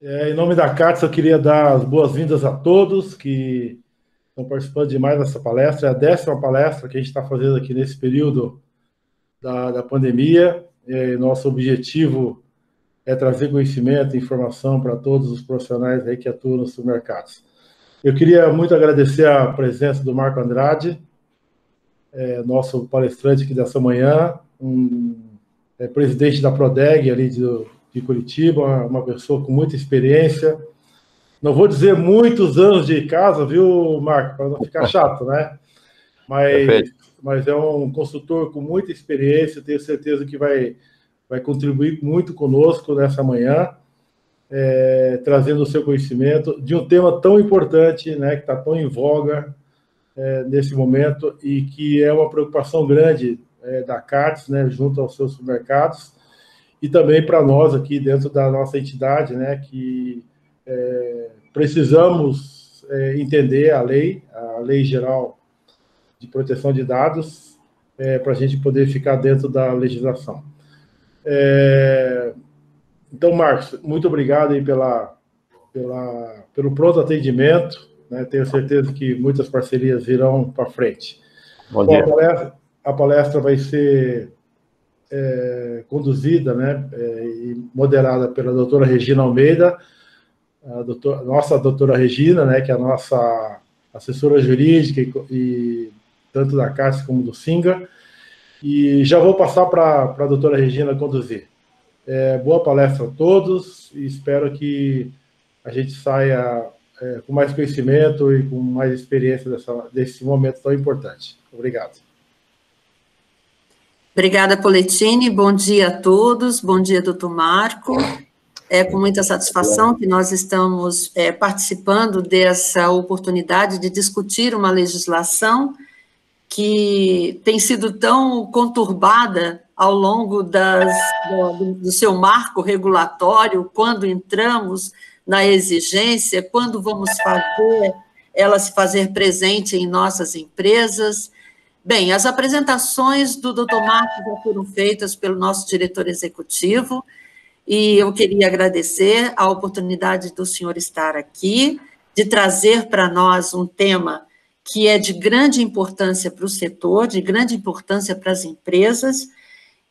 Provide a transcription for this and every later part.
Em nome da CATS, eu queria dar as boas-vindas a todos que estão participando de mais dessa palestra. É a 10ª palestra que a gente está fazendo aqui nesse período da pandemia. Nosso objetivo é trazer conhecimento e informação para todos os profissionais aí que atuam nos supermercados. Eu queria muito agradecer a presença do Marco Andrade, nosso palestrante aqui dessa manhã, presidente da Prodeg ali de Curitiba, uma pessoa com muita experiência. Não vou dizer muitos anos de casa, viu, Marco, para não ficar chato, né? Mas é um consultor com muita experiência, tenho certeza que vai contribuir muito conosco nessa manhã, trazendo o seu conhecimento de um tema tão importante, né, que está tão em voga nesse momento e que é uma preocupação grande da CATS, né, junto aos seus supermercados, e também para nós aqui dentro da nossa entidade, né, que precisamos entender a Lei Geral de Proteção de Dados, para a gente poder ficar dentro da legislação. Então, Marcos, muito obrigado aí pelo pronto atendimento, né? Tenho certeza que muitas parcerias virão para frente. Bom dia. A palestra vai ser conduzida, né, e moderada pela doutora Regina Almeida, nossa doutora Regina, né, que é a nossa assessora jurídica e tanto da CATS como do SINGA, e já vou passar para a doutora Regina conduzir. Boa palestra a todos e espero que a gente saia com mais conhecimento e com mais experiência desse momento tão importante. Obrigado. Obrigada, Poletini. Bom dia a todos. Bom dia, doutor Marco. É com muita satisfação que nós estamos participando dessa oportunidade de discutir uma legislação que tem sido tão conturbada ao longo do seu marco regulatório, quando entramos na exigência, quando vamos fazer ela se fazer presente em nossas empresas. Bem, as apresentações do Dr. Marco já foram feitas pelo nosso diretor executivo, e eu queria agradecer a oportunidade do senhor estar aqui, de trazer para nós um tema que é de grande importância para o setor, de grande importância para as empresas,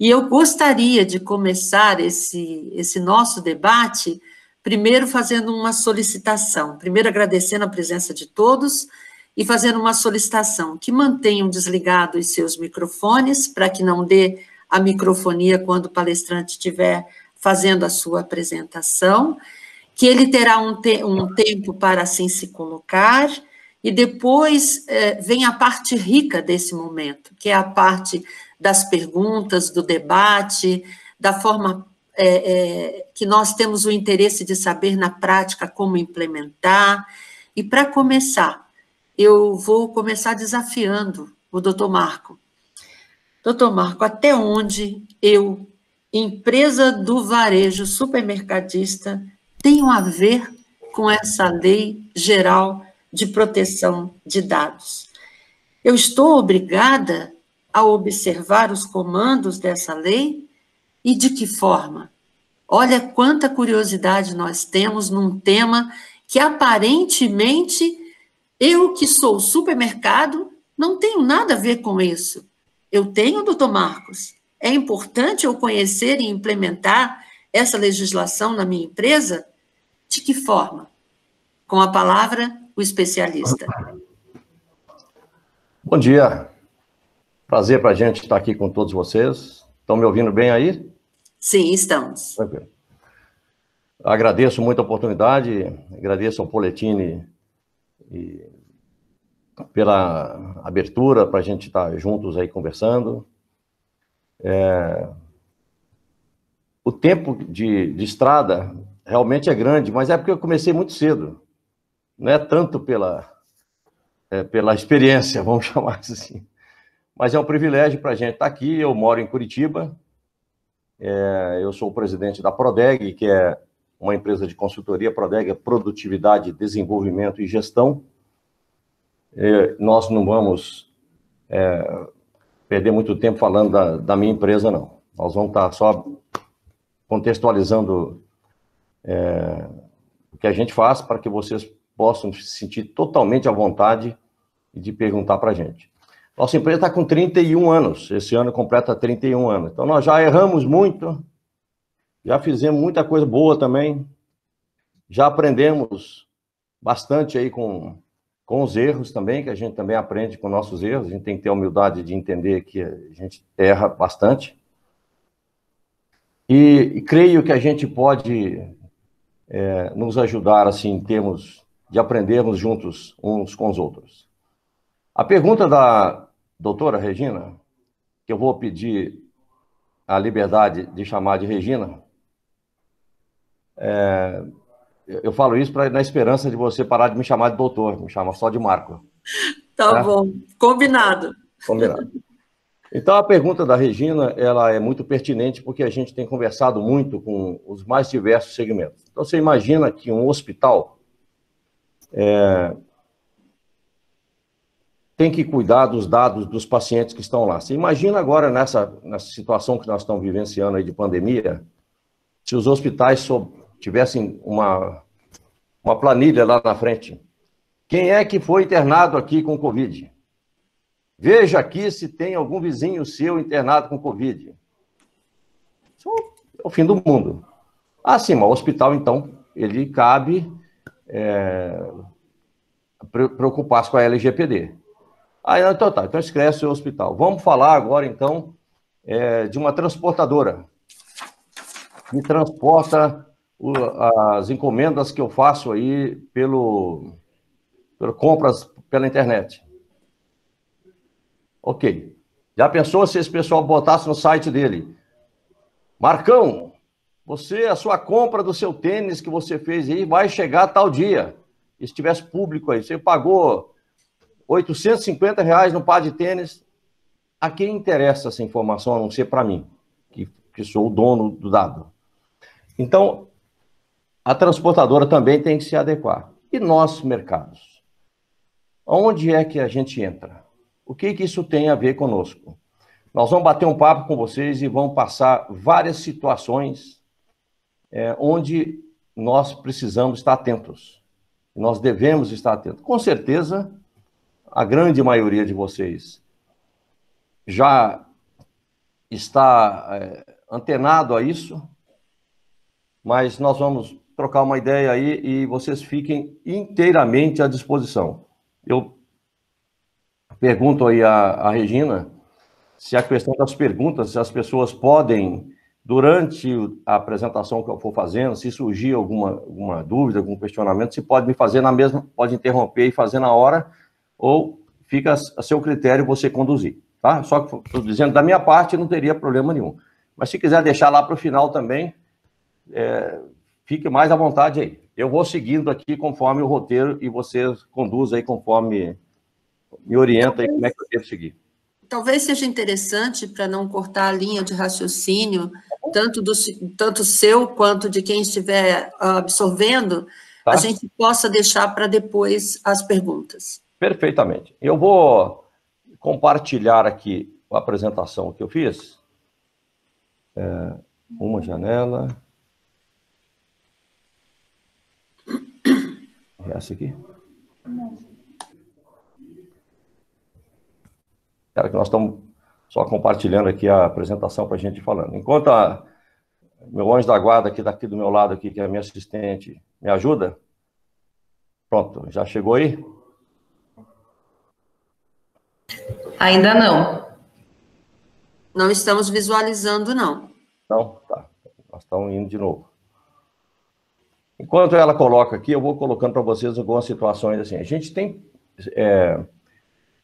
e eu gostaria de começar esse nosso debate, primeiro fazendo uma solicitação, primeiro agradecendo a presença de todos, e fazendo uma solicitação, que mantenham desligados os seus microfones, para que não dê a microfonia quando o palestrante estiver fazendo a sua apresentação, que ele terá um tempo para assim se colocar, e depois vem a parte rica desse momento, que é a parte das perguntas, do debate, da forma que nós temos o interesse de saber na prática como implementar. E para começar, eu vou começar desafiando o doutor Marco. Doutor Marco, até onde eu, empresa do varejo supermercadista, tenho a ver com essa Lei Geral de Proteção de Dados? Eu estou obrigada a observar os comandos dessa lei? E de que forma? Olha quanta curiosidade nós temos num tema que aparentemente eu, que sou supermercado, não tenho nada a ver com isso. Eu tenho, doutor Marcos, é importante eu conhecer e implementar essa legislação na minha empresa? De que forma? Com a palavra, o especialista. Bom dia. Prazer para a gente estar aqui com todos vocês. Estão me ouvindo bem aí? Sim, estamos. Tranquilo. Agradeço muito a oportunidade, agradeço ao Poletini pela abertura para a gente estar juntos aí conversando. O tempo de estrada realmente é grande, mas é porque eu comecei muito cedo. Não é tanto pela experiência, vamos chamar assim. Mas é um privilégio para a gente estar aqui. Eu moro em Curitiba, eu sou o presidente da Prodeg, que é uma empresa de consultoria. Prodeg é Produtividade, Desenvolvimento e Gestão. Nós não vamos perder muito tempo falando da minha empresa, não. Nós vamos estar só contextualizando o que a gente faz para que vocês possam se sentir totalmente à vontade de perguntar para a gente. Nossa empresa está com 31 anos, esse ano completa 31 anos. Então, nós já erramos muito, já fizemos muita coisa boa também, já aprendemos bastante aí com os erros também, que a gente também aprende com nossos erros, a gente tem que ter a humildade de entender que a gente erra bastante. E creio que a gente pode nos ajudar, assim, em termos de aprendermos juntos uns com os outros. A pergunta da doutora Regina, que eu vou pedir a liberdade de chamar de Regina, eu falo isso na esperança de você parar de me chamar de doutor, me chama só de Marco. Tá bom, combinado. Combinado. Então, a pergunta da Regina, ela é muito pertinente porque a gente tem conversado muito com os mais diversos segmentos. Então, você imagina que um hospital tem que cuidar dos dados dos pacientes que estão lá. Você imagina agora, nessa situação que nós estamos vivenciando aí de pandemia, se os hospitais tivessem uma planilha lá na frente. Quem é que foi internado aqui com Covid? Veja aqui se tem algum vizinho seu internado com Covid. Isso é o fim do mundo. Ah, sim, mas o hospital, então, ele cabe preocupar-se com a LGPD. Então tá, então esquece o hospital. Vamos falar agora, então, de uma transportadora que transporta as encomendas que eu faço aí pelo compras pela internet. Ok. Já pensou se esse pessoal botasse no site dele? Marcão, a sua compra do seu tênis que você fez aí vai chegar tal dia. E se tivesse público aí, você pagou R$850 no par de tênis, a quem interessa essa informação, a não ser para mim, que sou o dono do dado? Então, a transportadora também tem que se adequar. E nós, mercados? Onde é que a gente entra? O que isso tem a ver conosco? Nós vamos bater um papo com vocês e vamos passar várias situações onde nós precisamos estar atentos. Nós devemos estar atentos. Com certeza, a grande maioria de vocês já está antenado a isso, mas nós vamos trocar uma ideia aí e vocês fiquem inteiramente à disposição. Eu pergunto aí à Regina se a questão das perguntas, se as pessoas podem, durante a apresentação que eu for fazendo, se surgir alguma dúvida, algum questionamento, se pode me fazer na mesma, pode interromper e fazer na hora, ou fica a seu critério você conduzir, tá? Só que estou dizendo, da minha parte, não teria problema nenhum. Mas se quiser deixar lá para o final também, fique mais à vontade aí. Eu vou seguindo aqui conforme o roteiro e você conduz aí conforme me orienta aí como é que eu devo seguir. Talvez seja interessante, para não cortar a linha de raciocínio, tanto seu quanto de quem estiver absorvendo, tá? A gente possa deixar para depois as perguntas. Perfeitamente. Eu vou compartilhar aqui a apresentação que eu fiz. Uma janela. Essa aqui? Cara, que nós estamos só compartilhando aqui a apresentação para a gente falando. Enquanto meu anjo da guarda que está aqui do meu lado, aqui, que é a minha assistente, me ajuda. Pronto, já chegou aí? Ainda não. Não estamos visualizando, não. Não? Tá. Nós estamos indo de novo. Enquanto ela coloca aqui, eu vou colocando para vocês algumas situações assim. A gente tem...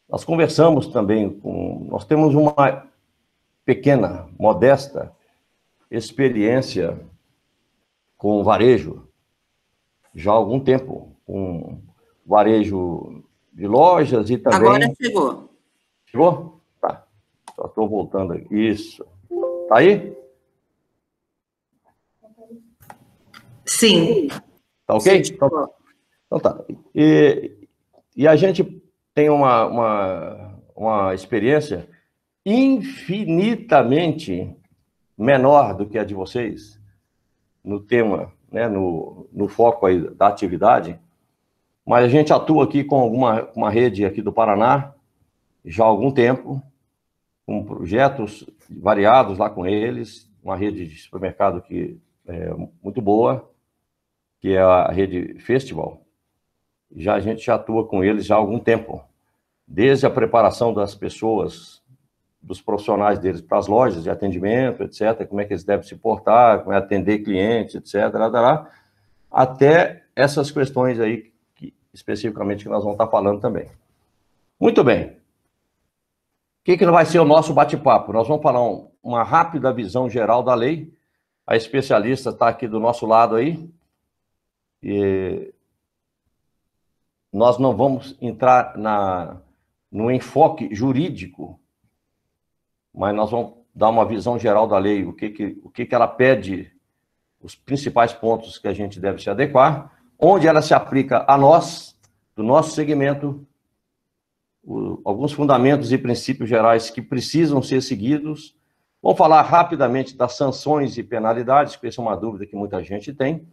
nós conversamos também nós temos uma pequena, modesta experiência com varejo já há algum tempo, com varejo de lojas e também... Agora chegou. Chegou? Tá. Só estou voltando aqui. Isso. Tá aí? Sim. Tá ok? Então tá. E a gente tem uma experiência infinitamente menor do que a de vocês no tema né, no foco aí da atividade, mas a gente atua aqui com uma rede aqui do Paraná já há algum tempo, com projetos variados lá com eles, uma rede de supermercado que é muito boa, que é a rede Festival. A gente já atua com eles já há algum tempo, desde a preparação das pessoas, dos profissionais deles para as lojas de atendimento, etc., como é que eles devem se portar, como é atender clientes, etc., até essas questões aí, especificamente, que nós vamos estar falando também. Muito bem. O que vai ser o nosso bate-papo? Nós vamos falar uma rápida visão geral da lei. A especialista está aqui do nosso lado aí. E nós não vamos entrar no enfoque jurídico, mas nós vamos dar uma visão geral da lei, o que ela pede, os principais pontos que a gente deve se adequar, onde ela se aplica a nós, do nosso segmento, alguns fundamentos e princípios gerais que precisam ser seguidos. Vamos falar rapidamente das sanções e penalidades, porque essa é uma dúvida que muita gente tem.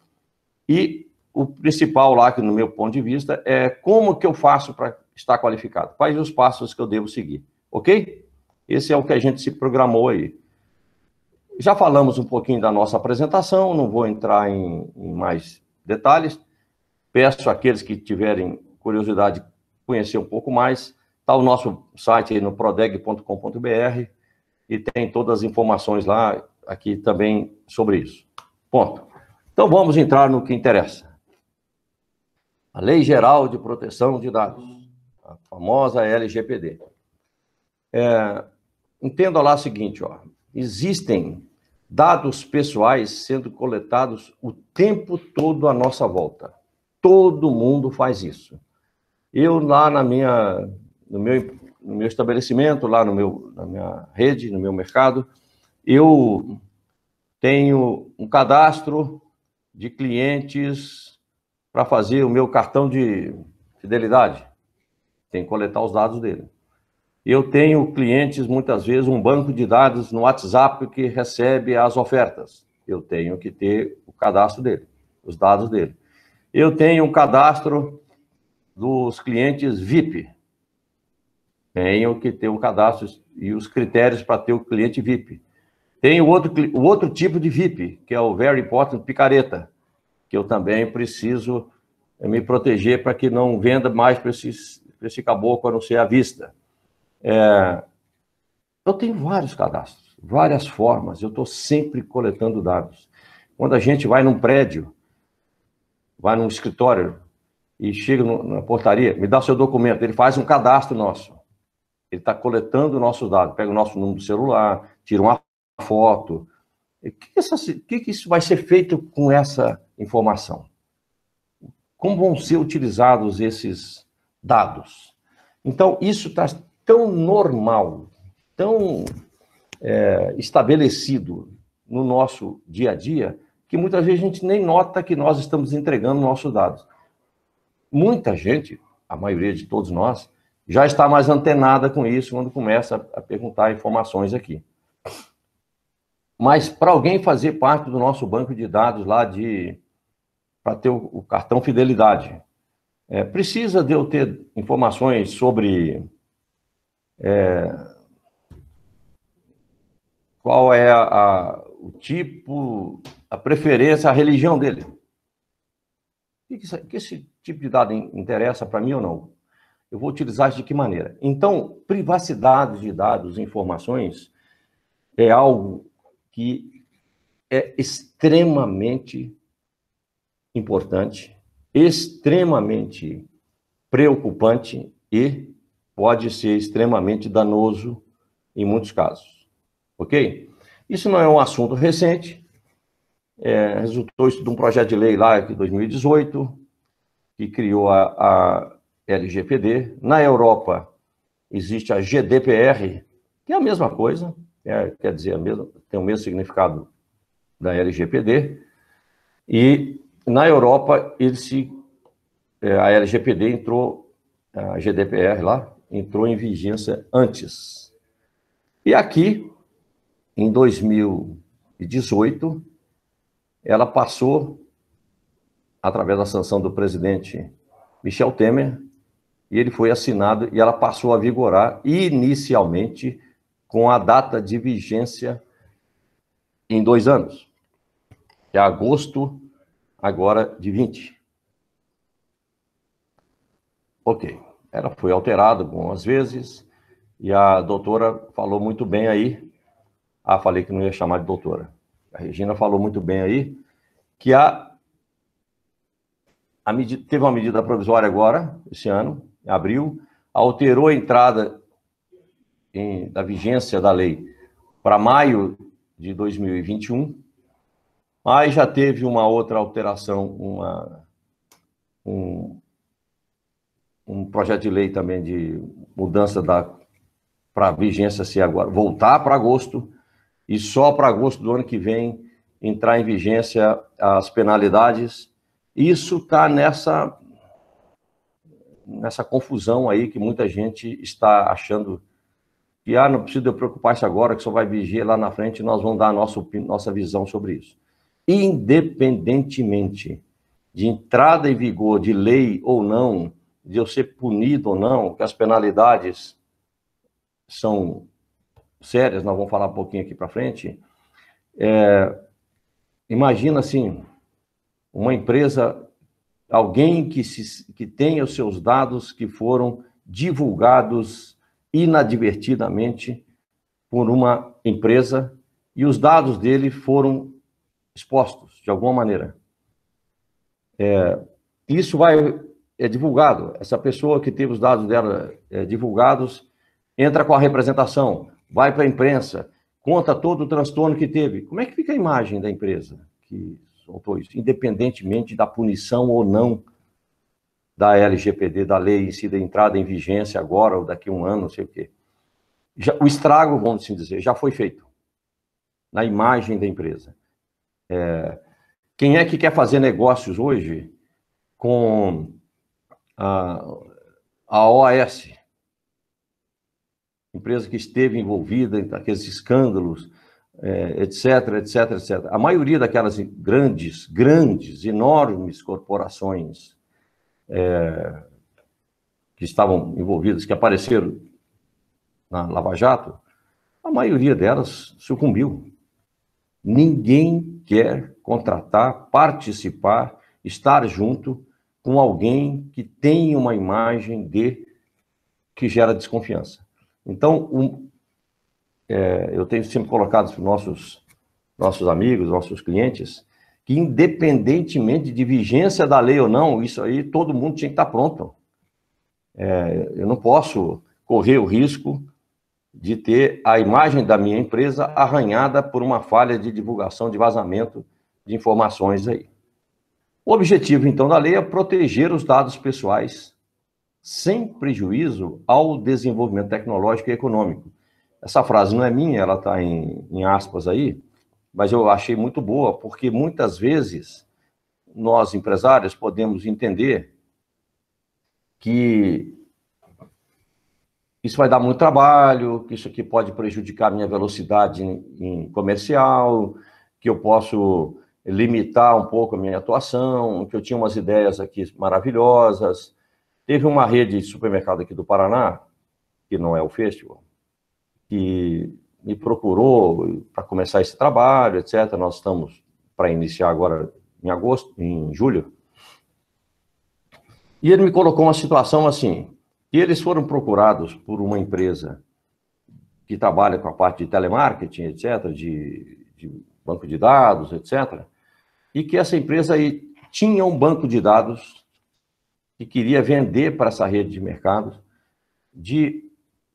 E o principal lá, que no meu ponto de vista, é como que eu faço para estar qualificado. Quais os passos que eu devo seguir, ok? Esse é o que a gente se programou aí. Já falamos um pouquinho da nossa apresentação, não vou entrar em mais detalhes. Peço àqueles que tiverem curiosidade de conhecer um pouco mais, está o nosso site aí no prodeg.com.br e tem todas as informações lá, aqui também sobre isso. Ponto. Então vamos entrar no que interessa. A Lei Geral de Proteção de Dados, a famosa LGPD. Entenda lá o seguinte, ó, existem dados pessoais sendo coletados o tempo todo à nossa volta. Todo mundo faz isso. Eu lá no meu estabelecimento, lá na minha rede, no meu mercado, eu tenho um cadastro de clientes para fazer o meu cartão de fidelidade. Tem que coletar os dados dele. Eu tenho clientes, muitas vezes, um banco de dados no WhatsApp que recebe as ofertas. Eu tenho que ter o cadastro dele, os dados dele. Eu tenho um cadastro dos clientes VIP. Tenho que ter um cadastro e os critérios para ter o cliente VIP. Tem o outro tipo de VIP, que é o Very Important Picareta, que eu também preciso me proteger para que não venda mais para esse caboclo a não ser à vista. Eu tenho vários cadastros, várias formas, eu estou sempre coletando dados. Quando a gente vai num prédio, vai num escritório e chega na portaria, me dá o seu documento, ele faz um cadastro nosso. Ele está coletando nossos dados, pega o nosso número do celular, tira uma foto. O que isso vai ser feito com essa informação? Como vão ser utilizados esses dados? Então, isso está tão normal, tão estabelecido no nosso dia a dia, que muitas vezes a gente nem nota que nós estamos entregando nossos dados. Muita gente, a maioria de todos nós, já está mais antenada com isso quando começa a perguntar informações aqui. Mas para alguém fazer parte do nosso banco de dados lá para ter o cartão fidelidade, precisa de eu ter informações sobre qual é o tipo, a preferência, a religião dele. Que esse tipo de dado interessa para mim ou não? Eu vou utilizar de que maneira? Então, privacidade de dados e informações é algo que é extremamente importante, extremamente preocupante e pode ser extremamente danoso em muitos casos. Ok? Isso não é um assunto recente, resultou de um projeto de lei lá de 2018, que criou a LGPD. Na Europa, existe a GDPR, que é a mesma coisa, quer dizer, tem o mesmo significado da LGPD, e na Europa, a LGPD entrou, a GDPR lá, entrou em vigência antes. E aqui, em 2018, ela passou através da sanção do presidente Michel Temer, e ele foi assinado e ela passou a vigorar inicialmente com a data de vigência em 2 anos, que é agosto agora de 20. Ok, ela foi alterada algumas vezes e a doutora falou muito bem aí, falei que não ia chamar de doutora, a Regina falou muito bem aí, que teve uma medida provisória agora, esse ano, em abril, alterou a entrada da vigência da lei para maio de 2021, mas já teve uma outra alteração, um projeto de lei também de mudança para a vigência se agora voltar para agosto, e só para agosto do ano que vem entrar em vigência as penalidades. Isso está nessa confusão aí que muita gente está achando que não precisa preocupar-se agora, que só vai vigiar lá na frente e nós vamos dar a nossa visão sobre isso. Independentemente de entrada em vigor de lei ou não, de eu ser punido ou não, que as penalidades são sérias, nós vamos falar um pouquinho aqui para frente, imagina assim, uma empresa, alguém que tenha os seus dados que foram divulgados inadvertidamente por uma empresa e os dados dele foram expostos de alguma maneira. Isso é divulgado. Essa pessoa que teve os dados dela divulgados entra com a representação, vai para a imprensa, conta todo o transtorno que teve. Como é que fica a imagem da empresa que soltou isso, independentemente da punição ou não da LGPD, da lei em si, da entrada em vigência agora ou daqui a um ano, não sei o quê. O estrago, vamos assim dizer, já foi feito na imagem da empresa. Quem é que quer fazer negócios hoje com a OAS? Empresa que esteve envolvida em aqueles escândalos, etc, etc, etc. A maioria daquelas grandes, enormes corporações que estavam envolvidas, que apareceram na Lava Jato, a maioria delas sucumbiu. Ninguém quer contratar, participar, estar junto com alguém que tem uma imagem que gera desconfiança. Então, eu tenho sempre colocado para os nossos amigos, nossos clientes, que independentemente de vigência da lei ou não, isso aí todo mundo tinha que estar pronto. Eu não posso correr o risco de ter a imagem da minha empresa arranhada por uma falha de divulgação, de vazamento de informações aí. O objetivo, então, da lei é proteger os dados pessoais sem prejuízo ao desenvolvimento tecnológico e econômico. Essa frase não é minha, ela está em aspas aí, mas eu achei muito boa, porque muitas vezes nós, empresários, podemos entender que isso vai dar muito trabalho, que isso aqui pode prejudicar a minha velocidade em comercial, que eu posso limitar um pouco a minha atuação, que eu tinha umas ideias aqui maravilhosas. Teve uma rede de supermercado aqui do Paraná, que não é o Festival, que me procurou para começar esse trabalho, etc. Nós estamos para iniciar agora em julho. E ele me colocou uma situação assim, que eles foram procurados por uma empresa que trabalha com a parte de telemarketing, etc., de banco de dados, etc., e que essa empresa aí tinha um banco de dados que queria vender para essa rede de mercados de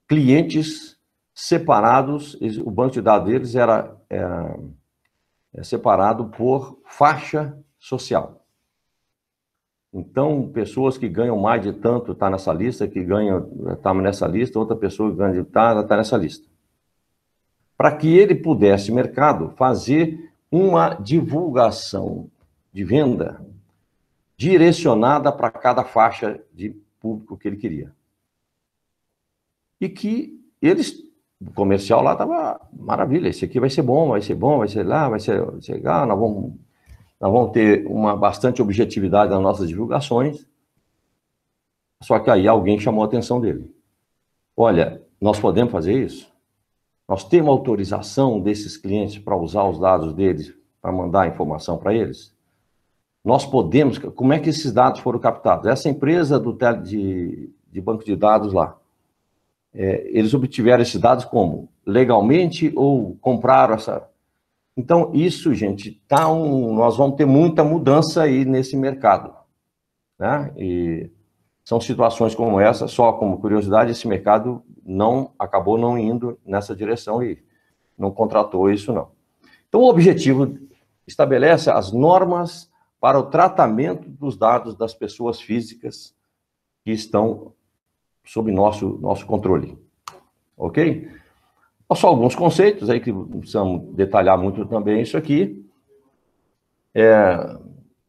clientes separados. O banco de dados deles era separado por faixa social. Então, pessoas que ganham mais de tanto estão nessa lista, que ganham, está nessa lista, outra pessoa que ganha de está nessa lista. Para que ele pudesse, mercado, fazer uma divulgação de venda direcionada para cada faixa de público que ele queria. E que o comercial lá estava maravilha, esse aqui vai ser bom, vai ser lá, vai ser legal, nós nós vamos ter bastante objetividade nas nossas divulgações, só que aí alguém chamou a atenção dele. Olha, nós podemos fazer isso? Nós temos autorização desses clientes para usar os dados deles, para mandar informação para eles? Nós podemos... Como é que esses dados foram captados? Essa empresa de banco de dados lá, eles obtiveram esses dados como? Legalmente ou compraram essa... Então, isso, gente, nós vamos ter muita mudança aí nesse mercado, né? E são situações como essa, só como curiosidade, esse mercado acabou não indo nessa direção e não contratou isso, não. Então, o objetivo estabelece as normas para o tratamento dos dados das pessoas físicas que estão sob nosso controle, ok? Só alguns conceitos aí que precisamos detalhar muito também isso aqui.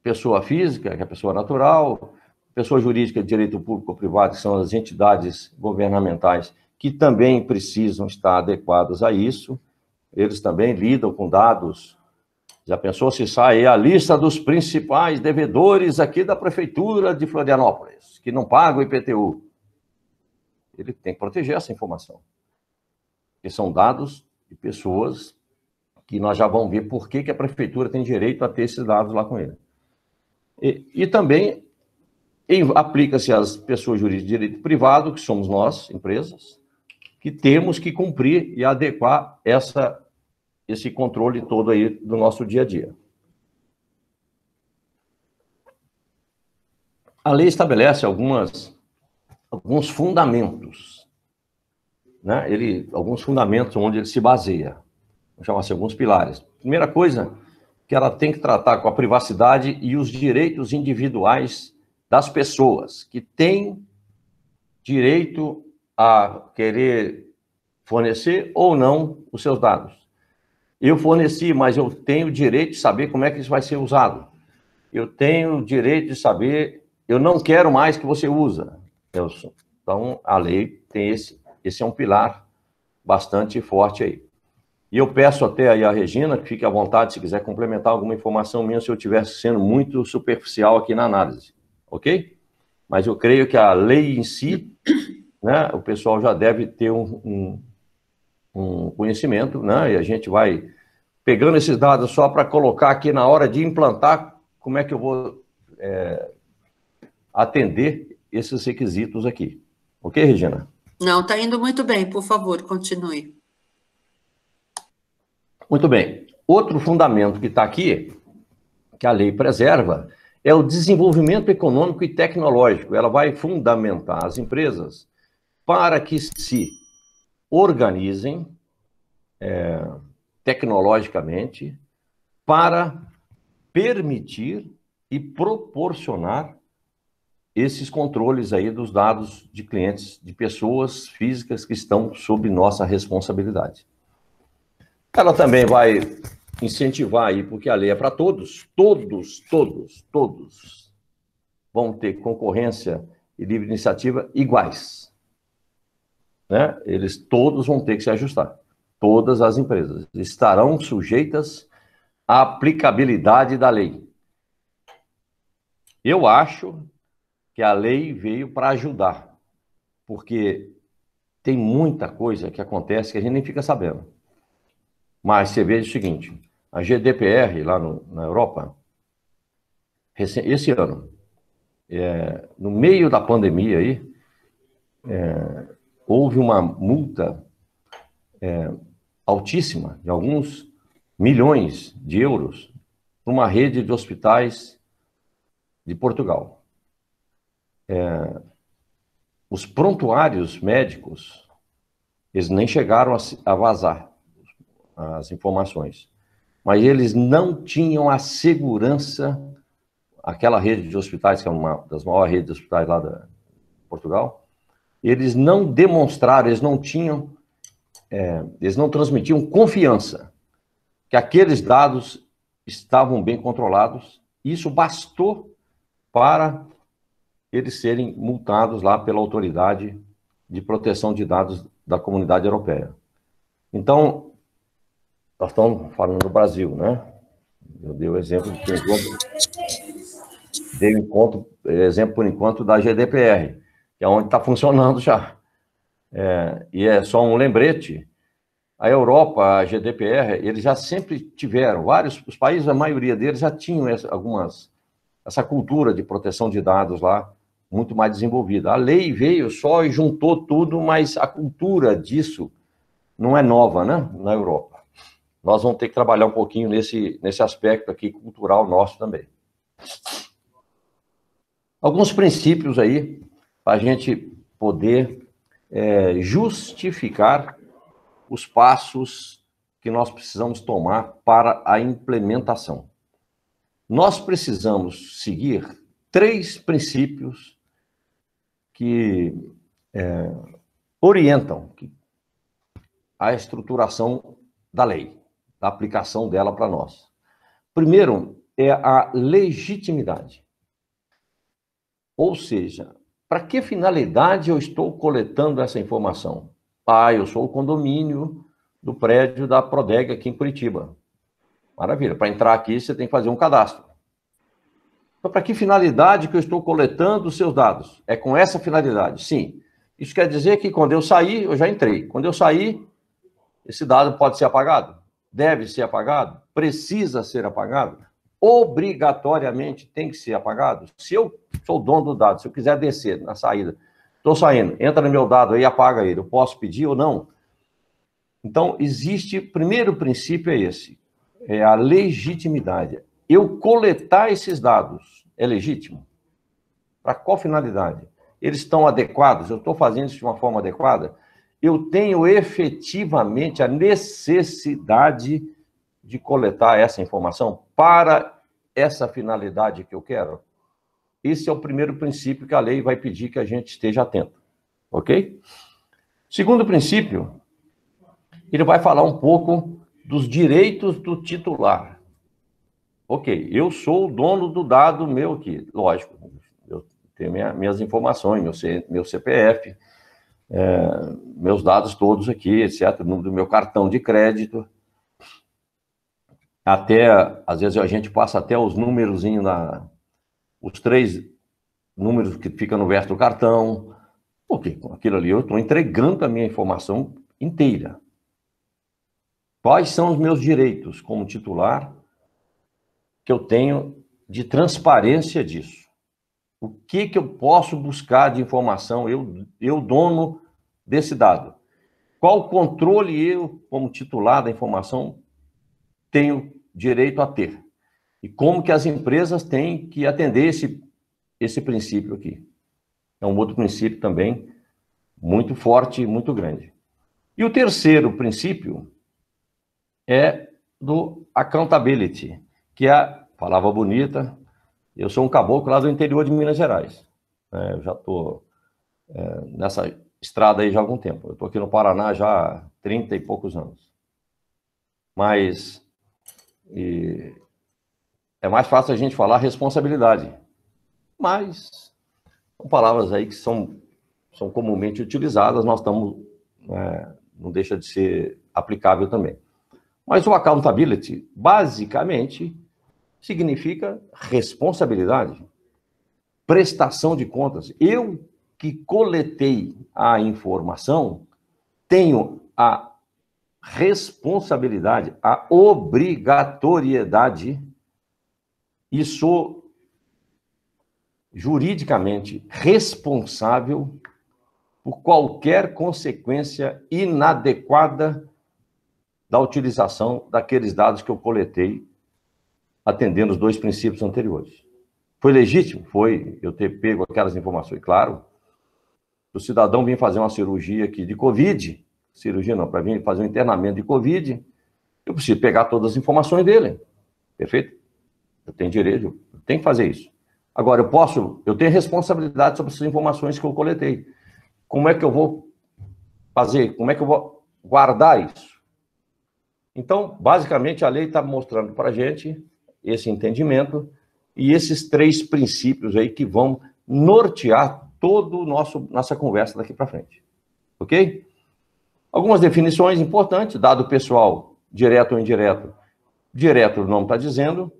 Pessoa física, que é a pessoa natural, pessoa jurídica de direito público ou privado, que são as entidades governamentais que também precisam estar adequadas a isso. Eles também lidam com dados. Já pensou se sai a lista dos principais devedores aqui da Prefeitura de Florianópolis, que não pagam o IPTU? Ele tem que proteger essa informação. Que são dados de pessoas que nós já vamos ver por que a Prefeitura tem direito a ter esses dados lá com ele. E também aplica-se às pessoas jurídicas de direito privado, que somos nós, empresas, que temos que cumprir e adequar esse controle todo aí do nosso dia a dia. A lei estabelece alguns fundamentos, né? Alguns fundamentos onde ele se baseia, vamos chamar assim, alguns pilares. Primeira coisa, que ela tem que tratar com a privacidade e os direitos individuais das pessoas, que têm direito a querer fornecer ou não os seus dados. Eu forneci, mas eu tenho o direito de saber como é que isso vai ser usado. Eu tenho o direito de saber, eu não quero mais que você usa. Então, a lei tem esse é um pilar bastante forte aí. E eu peço até aí a Regina, que fique à vontade se quiser complementar alguma informação minha, se eu estiver sendo muito superficial aqui na análise, ok? Mas eu creio que a lei em si, né, o pessoal já deve ter um conhecimento, né, e a gente vai pegando esses dados só para colocar aqui na hora de implantar, como é que eu vou atender esses requisitos aqui. Ok, Regina? Não, está indo muito bem, por favor, continue. Muito bem. Outro fundamento que está aqui, que a lei preserva, é o desenvolvimento econômico e tecnológico. Ela vai fundamentar as empresas para que se organizem tecnologicamente para permitir e proporcionar esses controles aí dos dados de clientes, de pessoas físicas que estão sob nossa responsabilidade. Ela também vai incentivar aí, porque a lei é para todos vão ter concorrência e livre iniciativa iguais, né? Eles todos vão ter que se ajustar. Todas as empresas estarão sujeitas à aplicabilidade da lei. Eu acho que a lei veio para ajudar, porque tem muita coisa que acontece que a gente nem fica sabendo. Mas você veja o seguinte, a GDPR lá na Europa, esse ano, no meio da pandemia aí, houve uma multa altíssima, de alguns milhões de euros, para uma rede de hospitais de Portugal. Os prontuários médicos, eles nem chegaram a vazar as informações, mas eles não tinham a segurança, aquela rede de hospitais, que é uma das maiores redes de hospitais lá de Portugal, eles não demonstraram, eles não transmitiam confiança que aqueles dados estavam bem controlados. Isso bastou para eles serem multados lá pela Autoridade de Proteção de Dados da Comunidade Europeia. Então, nós estamos falando do Brasil, né? Eu dei o exemplo, exemplo, por enquanto, da GDPR, que é onde está funcionando já. E é só um lembrete. A Europa, a GDPR, eles já sempre tiveram, os países, a maioria deles já tinham essa cultura de proteção de dados lá, muito mais desenvolvida. A lei veio só e juntou tudo, mas a cultura disso não é nova, né, na Europa. Nós vamos ter que trabalhar um pouquinho nesse aspecto aqui cultural nosso também. Alguns princípios aí, para a gente poder justificar os passos que nós precisamos tomar para a implementação. Nós precisamos seguir 3 princípios que orientam a estruturação da lei, da aplicação dela para nós. Primeiro é a legitimidade. Ou seja, para que finalidade eu estou coletando essa informação? Eu sou o condomínio do prédio da Prodeg aqui em Curitiba. Maravilha, para entrar aqui você tem que fazer um cadastro. Então, para que finalidade que eu estou coletando os seus dados? É com essa finalidade, sim. Isso quer dizer que quando eu sair, eu já entrei. Quando eu sair, esse dado pode ser apagado? Deve ser apagado? Precisa ser apagado? Obrigatoriamente tem que ser apagado? Se eu sou o dono do dado, se eu quiser descer na saída, estou saindo, entra no meu dado aí e apaga ele, eu posso pedir ou não? Então, primeiro princípio é esse, é a legitimidade. Eu coletar esses dados é legítimo? Para qual finalidade? Eles estão adequados? Eu estou fazendo isso de uma forma adequada? Eu tenho efetivamente a necessidade de coletar essa informação para essa finalidade que eu quero? Esse é o primeiro princípio que a lei vai pedir que a gente esteja atento, ok? Segundo princípio, ele vai falar um pouco dos direitos do titular. Ok, eu sou o dono do dado meu aqui, lógico, eu tenho minhas informações, meu CPF, meus dados todos aqui, etc., o número do meu cartão de crédito, até, às vezes a gente passa até os númerozinhos, os 3 números que ficam no verso do cartão, porque com aquilo ali eu estou entregando a minha informação inteira. Quais são os meus direitos como titular que eu tenho de transparência disso? O que eu posso buscar de informação, eu dono desse dado? Qual controle eu, como titular da informação, tenho direito a ter? E como que as empresas têm que atender esse princípio aqui? É um outro princípio também muito forte e muito grande. E o terceiro princípio é do accountability, que é a palavra bonita. Eu sou um caboclo lá do interior de Minas Gerais. Eu já estou nessa estrada aí já há algum tempo. Eu estou aqui no Paraná já há 30 e poucos anos. Mas é mais fácil a gente falar responsabilidade. Mas são palavras aí que são comumente utilizadas, nós estamos, não deixa de ser aplicável também. Mas o accountability, basicamente, significa responsabilidade, prestação de contas. Eu que coletei a informação, tenho a responsabilidade, a obrigatoriedade e sou juridicamente responsável por qualquer consequência inadequada da utilização daqueles dados que eu coletei, atendendo os 2 princípios anteriores. Foi legítimo? Foi eu ter pego aquelas informações. Claro, o cidadão vinha fazer uma cirurgia aqui de Covid, cirurgia não, para vir fazer um internamento de Covid, eu preciso pegar todas as informações dele. Perfeito? Eu tenho direito, eu tenho que fazer isso. Agora, eu tenho responsabilidade sobre essas informações que eu coletei. Como é que eu vou fazer? Como é que eu vou guardar isso? Então, basicamente, a lei está mostrando para a gente esse entendimento e esses 3 princípios aí que vão nortear toda nossa conversa daqui para frente. Ok? Algumas definições importantes: dado pessoal, direto ou indireto, Direto o nome está dizendo,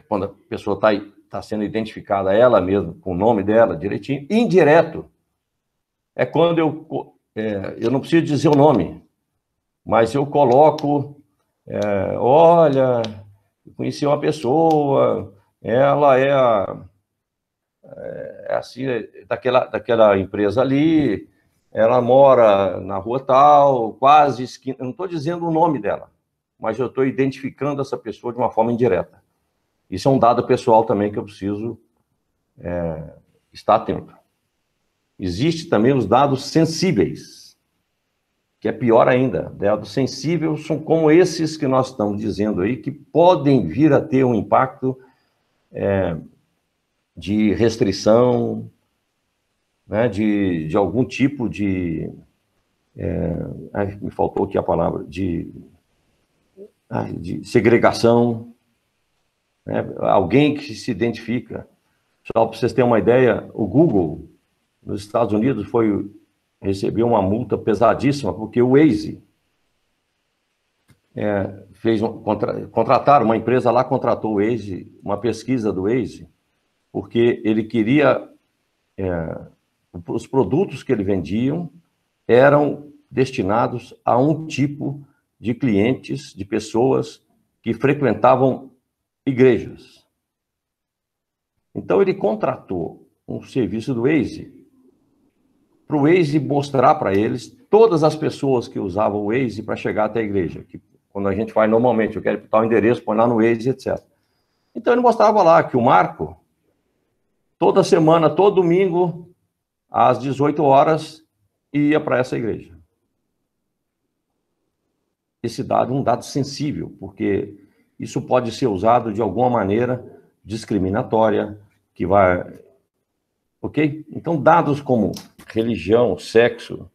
quando a pessoa está sendo identificada ela mesma, com o nome dela direitinho. Indireto é quando eu não preciso dizer o nome, mas eu coloco, olha, eu conheci uma pessoa, ela é assim, daquela empresa ali, ela mora na rua tal, quase esquina. Eu não estou dizendo o nome dela, mas eu estou identificando essa pessoa de uma forma indireta. Isso é um dado pessoal também que eu preciso estar atento. Existem também os dados sensíveis, que é pior ainda. Dados sensíveis são como esses que nós estamos dizendo aí, que podem vir a ter um impacto de restrição, né, de algum tipo de... me faltou aqui a palavra, de segregação, né? Alguém que se identifica. Só para vocês terem uma ideia, o Google, nos Estados Unidos, recebeu uma multa pesadíssima, porque o Waze contrataram, uma empresa lá contratou o Waze, uma pesquisa do Waze, porque ele queria... os produtos que ele vendiam eram destinados a um tipo de clientes, de pessoas que frequentavam igrejas. Então, ele contratou um serviço do Waze, para o Waze mostrar para eles todas as pessoas que usavam o Waze para chegar até a igreja. Que quando a gente vai normalmente, eu quero botar o endereço, põe lá no Waze, etc. Então, ele mostrava lá que o Marco, toda semana, todo domingo, às 18 horas, ia para essa igreja. Esse dado é um dado sensível, porque isso pode ser usado de alguma maneira discriminatória, que vai... Ok? Então, dados como religião, sexo,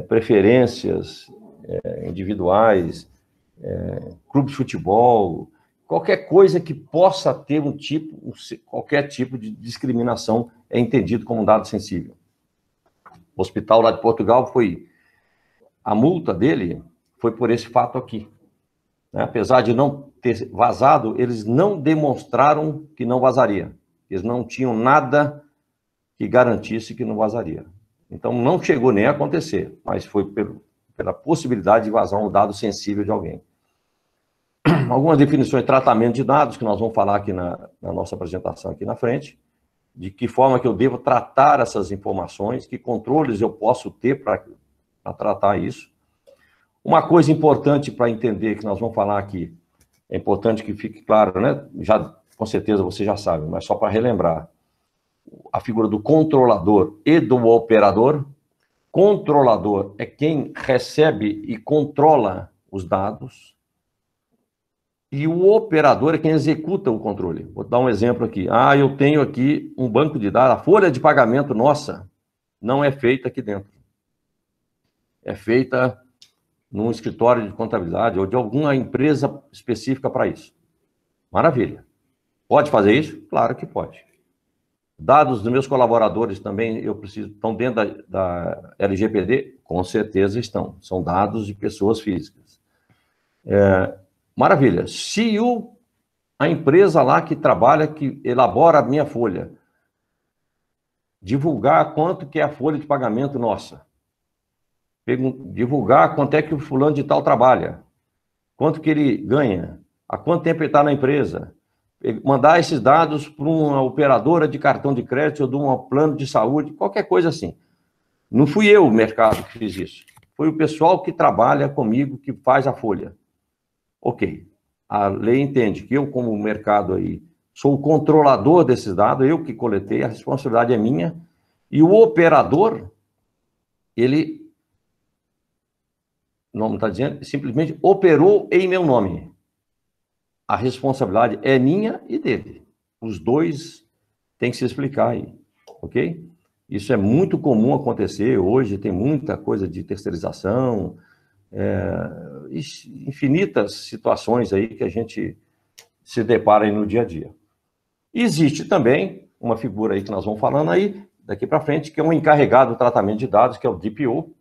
preferências individuais, clube de futebol, qualquer coisa que possa ter qualquer tipo de discriminação é entendido como um dado sensível. O hospital lá de Portugal a multa dele foi por esse fato aqui. Apesar de não ter vazado, eles não demonstraram que não vazaria. Eles não tinham nada que garantisse que não vazaria. Então, não chegou nem a acontecer, mas foi pela possibilidade de vazar um dado sensível de alguém. Algumas definições de tratamento de dados, que nós vamos falar aqui na nossa apresentação aqui na frente, de que forma que eu devo tratar essas informações, que controles eu posso ter para tratar isso. Uma coisa importante para entender, que nós vamos falar aqui, é importante que fique claro, né? Já, com certeza você já sabe, mas só para relembrar, a figura do controlador e do operador. Controlador é quem recebe e controla os dados, e o operador é quem executa o controle. Vou dar um exemplo aqui. Eu tenho aqui um banco de dados, a folha de pagamento nossa não é feita aqui dentro. É feita num escritório de contabilidade ou de alguma empresa específica para isso. Maravilha. Pode fazer isso? Claro que pode. Dados dos meus colaboradores também, estão dentro da LGPD? Com certeza estão. São dados de pessoas físicas. Maravilha. Se a empresa lá que trabalha, que elabora a minha folha, divulgar quanto que é a folha de pagamento nossa, divulgar quanto é que o fulano de tal trabalha, quanto que ele ganha, há quanto tempo ele está na empresa, mandar esses dados para uma operadora de cartão de crédito ou de um plano de saúde, qualquer coisa assim. Não fui eu, o mercado, que fiz isso. Foi o pessoal que trabalha comigo, que faz a folha. Ok. A lei entende que eu, como mercado aí, sou o controlador desses dados, eu que coletei, a responsabilidade é minha, e o operador, ele... O nome está dizendo, simplesmente operou em meu nome. A responsabilidade é minha e dele. Os dois têm que se explicar aí, ok? Isso é muito comum acontecer hoje, tem muita coisa de terceirização, infinitas situações aí que a gente se depara aí no dia a dia. Existe também uma figura aí que nós vamos falando aí, daqui para frente, que é um encarregado do tratamento de dados, que é o DPO,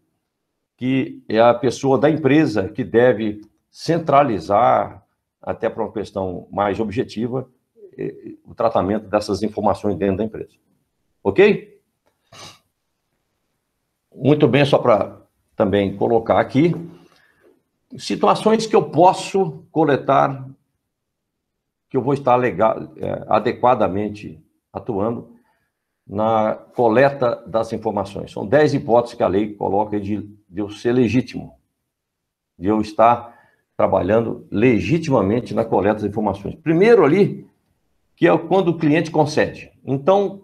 que é a pessoa da empresa que deve centralizar, até para uma questão mais objetiva, o tratamento dessas informações dentro da empresa. Ok? Muito bem, só para também colocar aqui, situações que eu posso coletar, que eu vou estar adequadamente atuando na coleta das informações. São 10 hipóteses que a lei coloca de eu ser legítimo, de eu estar trabalhando legitimamente na coleta das informações. Primeiro ali, que é quando o cliente concede. Então,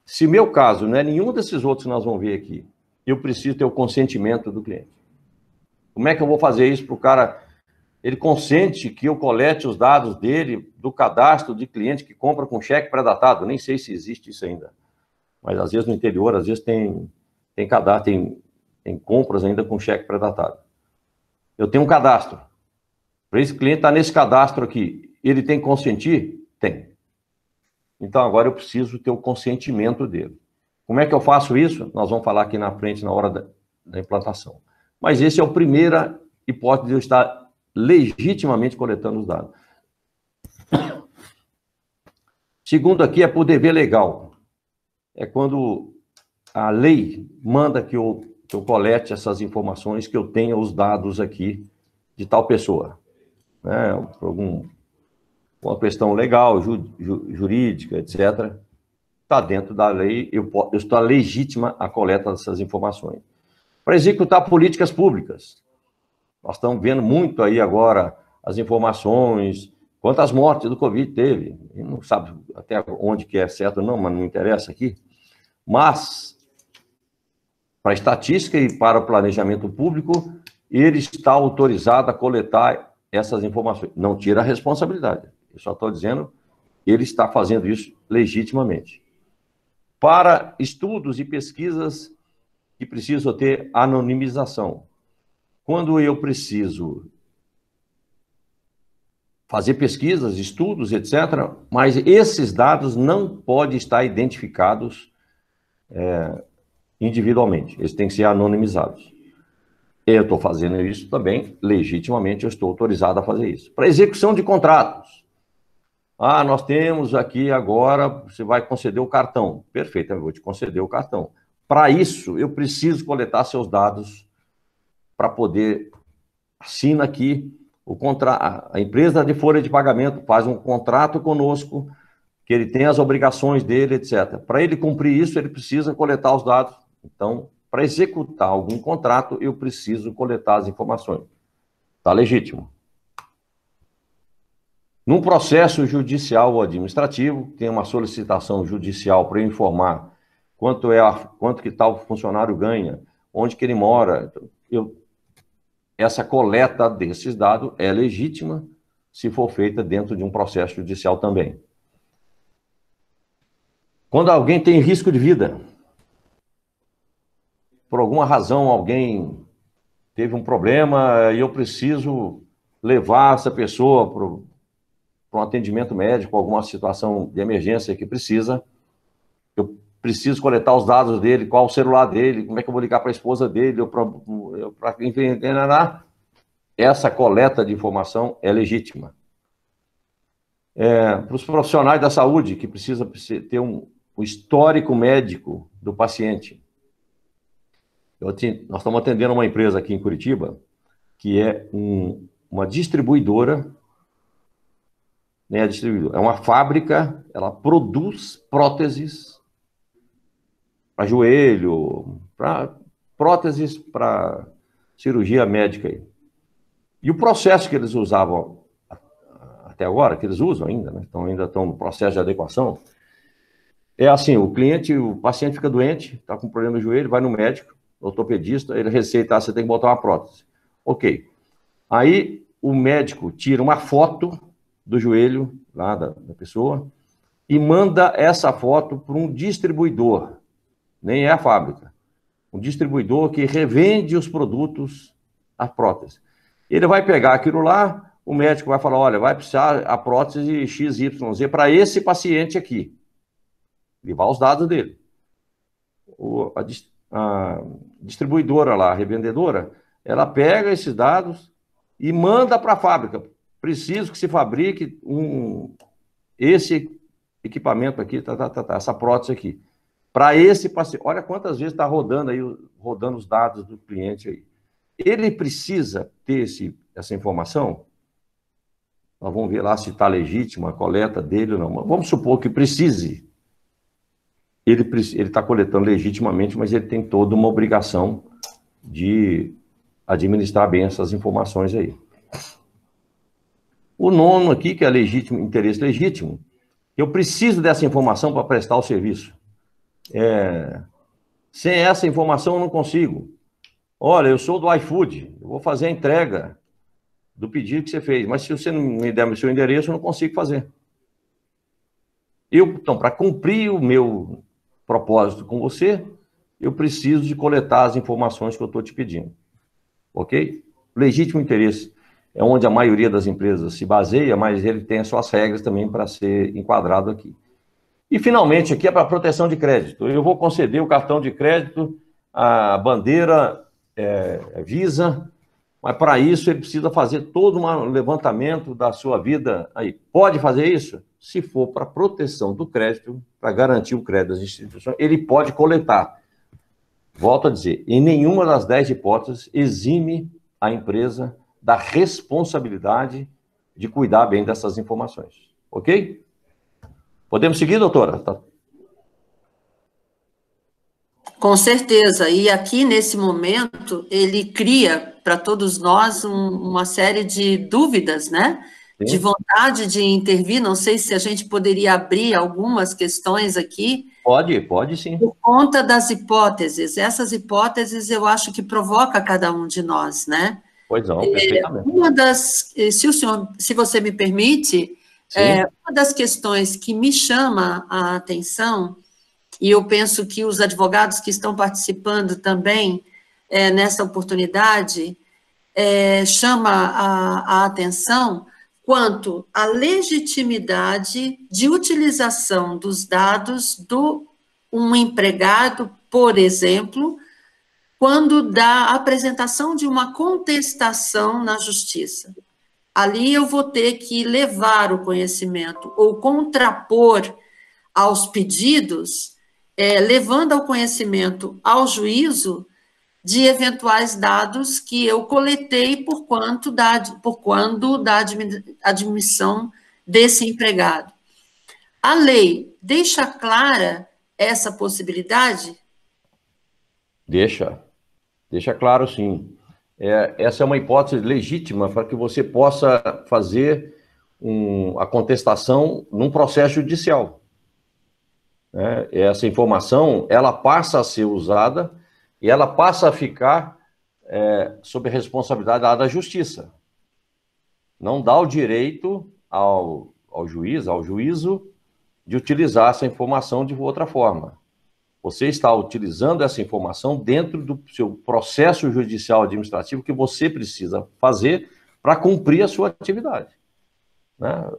se meu caso não é nenhum desses outros que nós vamos ver aqui, eu preciso ter o consentimento do cliente. Como é que eu vou fazer isso para o cara? Ele consente que eu colete os dados dele, do cadastro de cliente que compra com cheque pré-datado. Nem sei se existe isso ainda. Mas às vezes no interior, às vezes tem cadastro, tem compras ainda com cheque pré-datado. Eu tenho um cadastro. Para esse cliente estar nesse cadastro aqui, ele tem que consentir? Tem. Então agora eu preciso ter o consentimento dele. Como é que eu faço isso? Nós vamos falar aqui na frente na hora da implantação. Mas esse é a primeira hipótese de eu estar legitimamente coletando os dados. Segundo aqui é por dever legal. É quando a lei manda que eu colete essas informações, que eu tenha os dados aqui de tal pessoa. Né? Por uma questão legal, jurídica, etc. Está dentro da lei, eu estou legítima a coleta dessas informações. Para executar políticas públicas. Nós estamos vendo muito aí agora as informações, quantas mortes do Covid teve. A gente não sabe até onde que é certo ou não, mas não interessa aqui. Mas, para a estatística e para o planejamento público, ele está autorizado a coletar essas informações. Não tira a responsabilidade. Eu só estou dizendo, ele está fazendo isso legitimamente. Para estudos e pesquisas que precisam ter anonimização. Quando eu preciso fazer pesquisas, estudos, etc., mas esses dados não podem estar identificados individualmente, eles têm que ser anonimizados. Eu estou fazendo isso também, legitimamente, eu estou autorizado a fazer isso. Para execução de contratos. Nós temos aqui agora, você vai conceder o cartão. Perfeito, eu vou te conceder o cartão. Para isso, eu preciso coletar seus dados para poder, assina aqui, a empresa de folha de pagamento faz um contrato conosco, que ele tem as obrigações dele, etc. Para ele cumprir isso, ele precisa coletar os dados. Então, para executar algum contrato, eu preciso coletar as informações. Está legítimo. Num processo judicial ou administrativo, tem uma solicitação judicial para informar quanto que tal funcionário ganha, onde que ele mora. Essa coleta desses dados é legítima se for feita dentro de um processo judicial também. Quando alguém tem risco de vida, por alguma razão alguém teve um problema e eu preciso levar essa pessoa para um atendimento médico, alguma situação de emergência que precisa, eu preciso coletar os dados dele, qual o celular dele, como é que eu vou ligar para a esposa dele, essa coleta de informação é legítima. Para os profissionais da saúde, que precisa ter um histórico médico do paciente. Nós estamos atendendo uma empresa aqui em Curitiba, que é uma distribuidora, é uma fábrica, ela produz próteses para joelho, próteses para cirurgia médica. E o processo que eles usavam até agora, que eles usam ainda, né? Ainda estão no processo de adequação, é assim, o paciente fica doente, está com problema no joelho, vai no médico, ortopedista, ele receita, você tem que botar uma prótese. Ok. Aí o médico tira uma foto do joelho lá da pessoa e manda essa foto para um distribuidor, nem é a fábrica, um distribuidor que revende os produtos, a prótese. Ele vai pegar aquilo lá, o médico vai falar, olha, vai precisar a prótese XYZ para esse paciente aqui. Levar os dados dele. A distribuidora lá, a revendedora, ela pega esses dados, e manda para a fábrica. Preciso que se fabrique esse equipamento aqui, essa prótese aqui. Para esse paciente. Olha quantas vezes está rodando aí, rodando os dados do cliente aí. Ele precisa ter essa informação. Nós vamos ver lá se está legítima a coleta dele ou não. Mas vamos supor que precise. Ele está coletando legitimamente, mas ele tem toda uma obrigação de administrar bem essas informações aí. O nono aqui, que é legítimo, interesse legítimo, eu preciso dessa informação para prestar o serviço. Sem essa informação eu não consigo. Olha, eu sou do iFood, eu vou fazer a entrega do pedido que você fez, mas se você não me der o seu endereço, eu não consigo fazer. Então, para cumprir o meu propósito com você, eu preciso de coletar as informações que eu estou te pedindo. Ok? Legítimo interesse é onde a maioria das empresas se baseia, mas ele tem as suas regras também para ser enquadrado aqui. E, finalmente, aqui é para proteção de crédito. Eu vou conceder o cartão de crédito, a bandeira Visa, mas para isso ele precisa fazer todo um levantamento da sua vida. Aí, pode fazer isso? Se for para proteção do crédito, para garantir o crédito das instituições, ele pode coletar. Volto a dizer, em nenhuma das 10 hipóteses exime a empresa da responsabilidade de cuidar bem dessas informações. Ok? Podemos seguir, doutora? Tá. Com certeza. E aqui, nesse momento, ele cria para todos nós uma série de dúvidas, né? Sim. De vontade de intervir. Não sei se a gente poderia abrir algumas questões aqui. Pode sim. Por conta das hipóteses. Essas hipóteses eu acho que provoca cada um de nós, né? Pois não, perfeitamente. Uma das, se você me permite, uma das questões que me chama a atenção, e eu penso que os advogados que estão participando também nessa oportunidade, chama a atenção quanto à legitimidade de utilização dos dados do um empregado, por exemplo, quando da apresentação de uma contestação na justiça. Ali eu vou ter que levar o conhecimento ou contrapor aos pedidos, levando ao conhecimento ao juízo de eventuais dados que eu coletei por quando da admissão desse empregado. A lei deixa clara essa possibilidade? Deixa claro, sim. Essa é uma hipótese legítima para que você possa fazer a contestação num processo judicial. Essa informação, ela passa a ser usada e ela passa a ficar sob a responsabilidade da justiça. Não dá o direito ao juízo, de utilizar essa informação de outra forma. Você está utilizando essa informação dentro do seu processo judicial administrativo que você precisa fazer para cumprir a sua atividade. Né?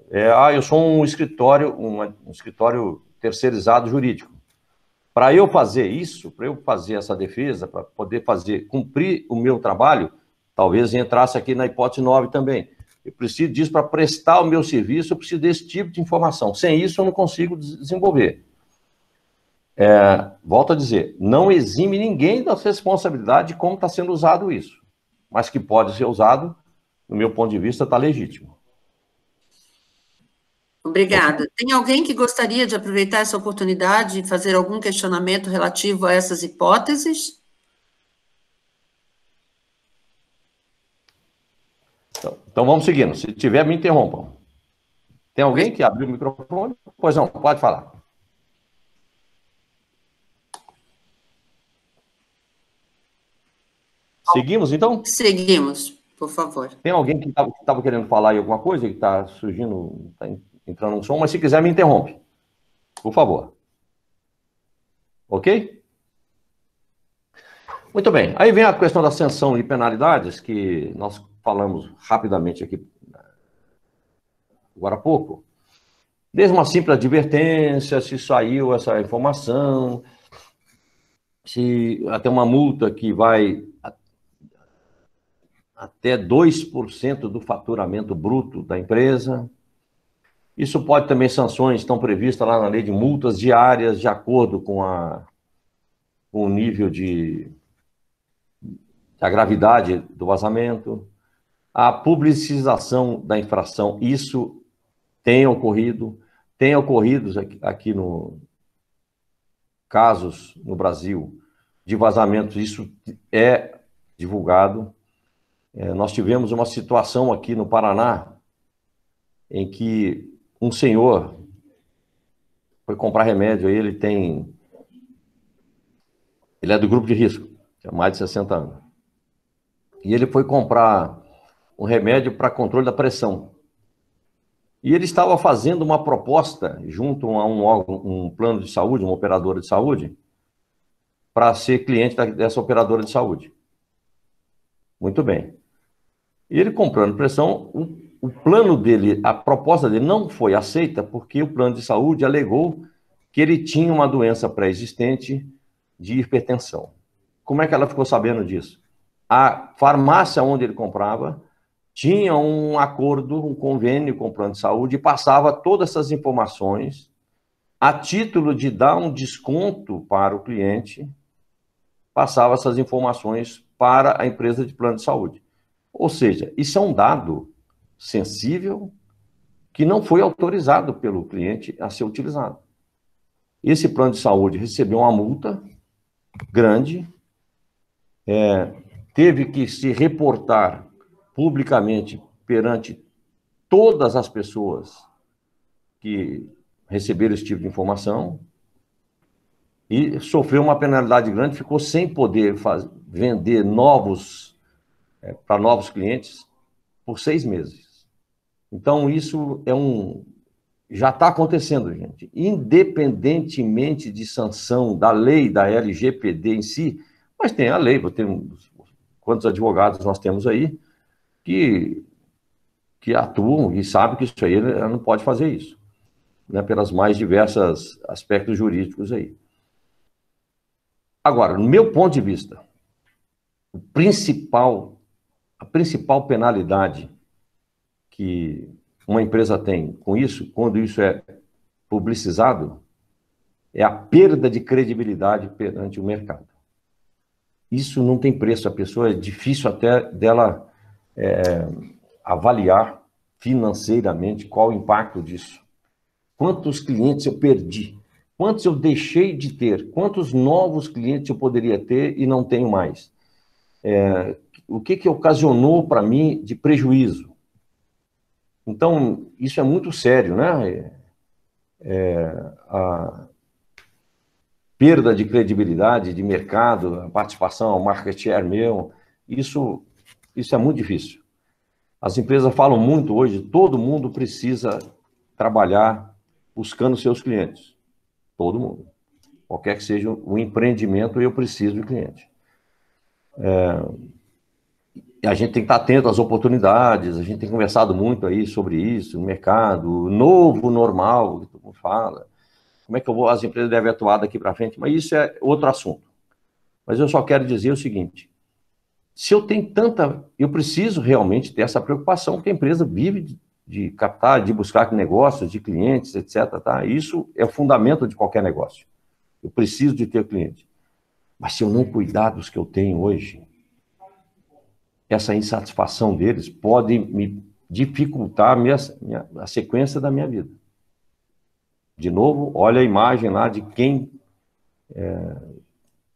Eu sou um escritório terceirizado jurídico. Para eu fazer isso, para eu fazer essa defesa, para poder cumprir o meu trabalho, talvez entrasse aqui na hipótese 9 também. Eu preciso disso para prestar o meu serviço, eu preciso desse tipo de informação. Sem isso, eu não consigo desenvolver. Volto a dizer, não exime ninguém da responsabilidade de como está sendo usado isso, mas que pode ser usado, no meu ponto de vista, está legítimo. Obrigada. Tem alguém que gostaria de aproveitar essa oportunidade e fazer algum questionamento relativo a essas hipóteses? Então vamos seguindo. Se tiver, me interrompam. Tem alguém que abriu o microfone? Pois não, pode falar. Seguimos, então? Seguimos, por favor. Tem alguém que estava querendo falar aí alguma coisa, que está surgindo, está entrando um som, mas se quiser me interrompe, por favor. Ok? Muito bem. Aí vem a questão da sanção e penalidades, que nós falamos rapidamente aqui agora há pouco. Desde uma simples advertência, se saiu essa informação, se até uma multa que vai até 2% do faturamento bruto da empresa. Isso pode também, sanções estão previstas lá na lei de multas diárias, de acordo com o nível a gravidade do vazamento. A publicização da infração, isso tem ocorrido aqui no casos no Brasil de vazamentos, isso é divulgado. Nós tivemos uma situação aqui no Paraná em que um senhor foi comprar remédio, aí ele é do grupo de risco, tinha mais de 60 anos. E ele foi comprar um remédio para controle da pressão. E ele estava fazendo uma proposta junto a um plano de saúde, uma operadora de saúde, para ser cliente dessa operadora de saúde. Muito bem. E ele comprando pressão, o plano dele, a proposta dele não foi aceita porque o plano de saúde alegou que ele tinha uma doença pré-existente de hipertensão. Como é que ela ficou sabendo disso? A farmácia onde ele comprava tinha um acordo, um convênio com o plano de saúde e passava todas essas informações a título de dar um desconto para o cliente, passava essas informações para a empresa de plano de saúde. Ou seja, isso é um dado sensível que não foi autorizado pelo cliente a ser utilizado. Esse plano de saúde recebeu uma multa grande, teve que se reportar publicamente perante todas as pessoas que receberam esse tipo de informação e sofreu uma penalidade grande, ficou sem poder vender para novos clientes por 6 meses. Então, isso já está acontecendo, gente. Independentemente de sanção da lei da LGPD em si, mas tem a lei, quantos advogados nós temos aí que atuam e sabem que isso aí ela não pode fazer isso, né, pelas mais diversos aspectos jurídicos aí. Agora, no meu ponto de vista, a principal penalidade que uma empresa tem com isso, quando isso é publicizado, é a perda de credibilidade perante o mercado. Isso não tem preço, a pessoa é difícil até dela avaliar financeiramente qual o impacto disso. Quantos clientes eu perdi? Quantos eu deixei de ter? Quantos novos clientes eu poderia ter e não tenho mais? O que ocasionou para mim de prejuízo? Então, isso é muito sério, né? A perda de credibilidade de mercado, a participação, o market share meu, isso é muito difícil. As empresas falam muito hoje, todo mundo precisa trabalhar buscando seus clientes. Todo mundo. Qualquer que seja o empreendimento, eu preciso de cliente. A gente tem que estar atento às oportunidades, a gente tem conversado muito aí sobre isso, no mercado, o novo normal, que todo mundo fala. Como é que as empresas devem atuar daqui para frente? Mas isso é outro assunto. Mas eu só quero dizer o seguinte, se eu tenho eu preciso realmente ter essa preocupação, porque a empresa vive de captar, de buscar negócios, de clientes, etc. Tá? Isso é o fundamento de qualquer negócio. Eu preciso de ter cliente. Mas se eu não cuidar dos que eu tenho hoje, essa insatisfação deles pode me dificultar a sequência da minha vida. De novo, olha a imagem lá de quem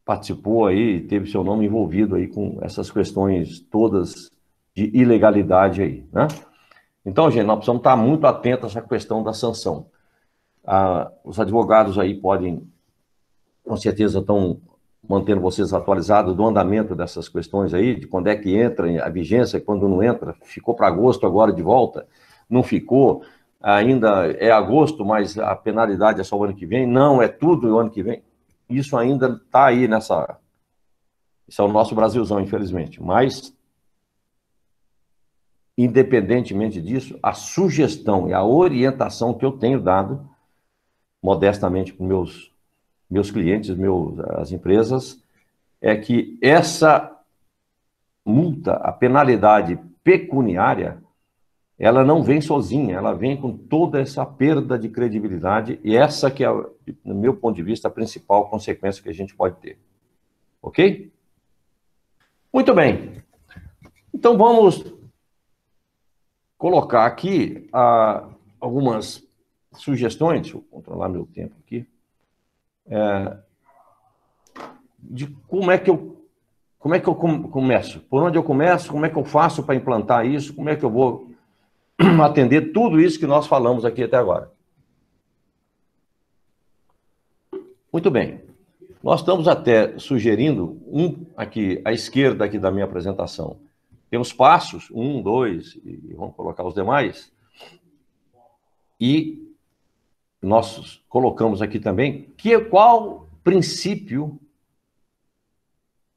participou aí, teve seu nome envolvido aí com essas questões todas de ilegalidade aí, né? Então, gente, nós precisamos estar muito atentos a essa questão da sanção. Os advogados aí podem, com certeza, estão mantendo vocês atualizados do andamento dessas questões aí, de quando é que entra a vigência, quando não entra, ficou para agosto agora de volta, não ficou, ainda é agosto, mas a penalidade é só o ano que vem, não, é tudo o ano que vem. Isso ainda está aí isso é o nosso Brasilzão, infelizmente, mas independentemente disso, a sugestão e a orientação que eu tenho dado, modestamente para meus clientes, as empresas, é que essa multa, a penalidade pecuniária, ela não vem sozinha, ela vem com toda essa perda de credibilidade, e essa que é, no meu ponto de vista, a principal consequência que a gente pode ter. Ok? Muito bem. Então, vamos colocar aqui algumas sugestões, deixa eu controlar meu tempo aqui, de como é que eu começo, por onde eu começo, como é que eu faço para implantar isso, como é que eu vou atender tudo isso que nós falamos aqui até agora. Muito bem. Nós estamos até sugerindo, aqui à esquerda aqui da minha apresentação, tem os passos, 1, 2, e vamos colocar os demais, e nós colocamos aqui também qual princípio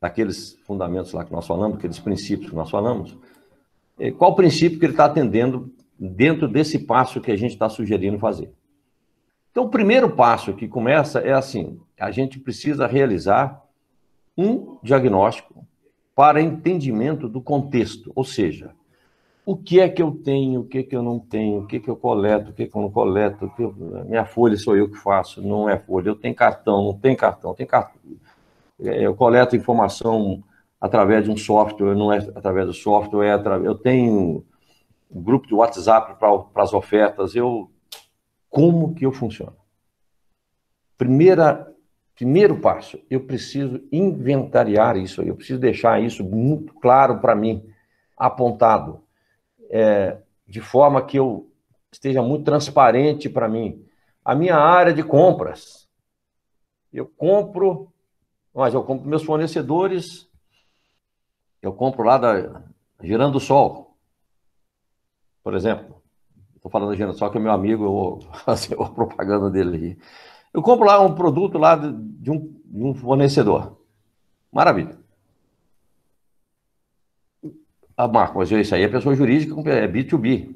daqueles fundamentos lá que nós falamos, aqueles princípios que nós falamos, qual princípio que ele está atendendo dentro desse passo que a gente está sugerindo fazer. Então, o primeiro passo que começa é assim, a gente precisa realizar um diagnóstico para entendimento do contexto, ou seja, o que é que eu tenho, o que é que eu não tenho, o que é que eu coleto, o que é que eu não coleto, minha folha sou eu que faço, não é folha, eu tenho cartão, não tenho cartão, tem cartão. Eu coleto informação através de um software, não é através do software, eu tenho um grupo de WhatsApp para as ofertas, como que eu funciono? Primeiro passo, eu preciso inventariar isso, eu preciso deixar isso muito claro para mim, apontado, de forma que eu esteja muito transparente para mim. A minha área de compras, eu compro meus fornecedores, eu compro lá da Girando Sol, por exemplo. Estou falando da Girando Sol, que é meu amigo, eu vou fazer a propaganda dele aí. Eu compro lá um produto lá de um fornecedor. Maravilha. Marco, mas isso aí é pessoa jurídica, é B2B.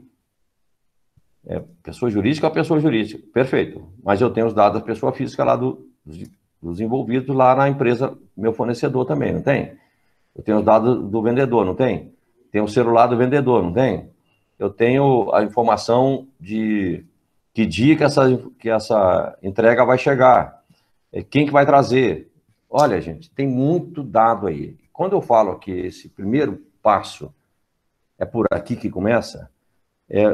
É pessoa jurídica ou pessoa jurídica. Perfeito. Mas eu tenho os dados da pessoa física lá dos envolvidos lá na empresa, meu fornecedor também, não tem? Eu tenho os dados do vendedor, não tem? Tem o celular do vendedor, não tem? Eu tenho a informação de que dia que essa entrega vai chegar, quem que vai trazer. Olha, gente, tem muito dado aí. Quando eu falo que esse primeiro passo é por aqui que começa,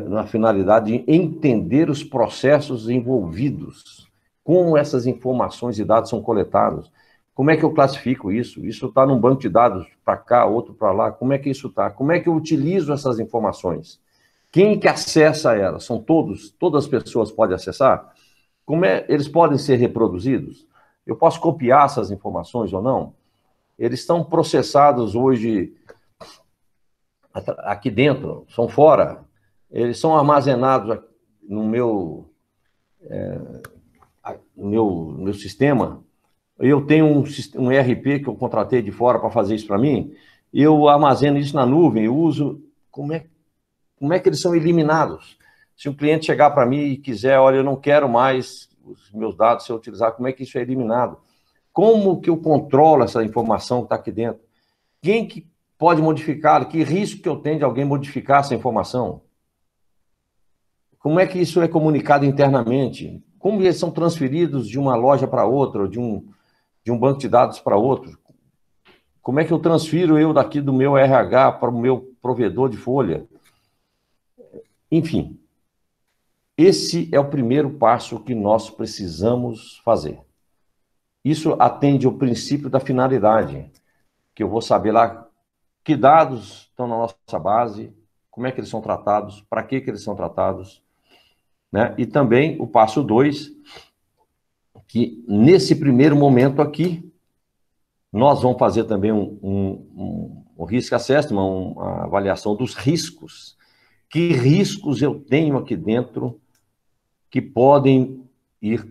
na finalidade de entender os processos envolvidos, como essas informações e dados são coletados, como é que eu classifico isso? Isso está num banco de dados para cá, outro para lá, como é que isso está? Como é que eu utilizo essas informações? Quem que acessa elas? São todas as pessoas podem acessar? Eles podem ser reproduzidos? Eu posso copiar essas informações ou não? Eles estão processados hoje aqui dentro, são fora, eles são armazenados no meu sistema. Eu tenho um ERP que eu contratei de fora para fazer isso para mim, eu armazeno isso na nuvem, eu uso. Como é que eles são eliminados? Se um cliente chegar para mim e quiser, olha, eu não quero mais os meus dados se eu utilizar, como é que isso é eliminado? Como que eu controlo essa informação que está aqui dentro? Quem que pode modificar? Que risco que eu tenho de alguém modificar essa informação? Como é que isso é comunicado internamente? Como eles são transferidos de uma loja para outra, de um banco de dados para outro? Como é que eu transfiro eu daqui do meu RH para o meu provedor de folha? Enfim, esse é o primeiro passo que nós precisamos fazer. Isso atende ao princípio da finalidade, que eu vou saber lá que dados estão na nossa base, como é que eles são tratados, para que eles são tratados, né? E também o passo 2, que nesse primeiro momento aqui, nós vamos fazer também um risk assessment, uma avaliação dos riscos. Que riscos eu tenho aqui dentro que podem ir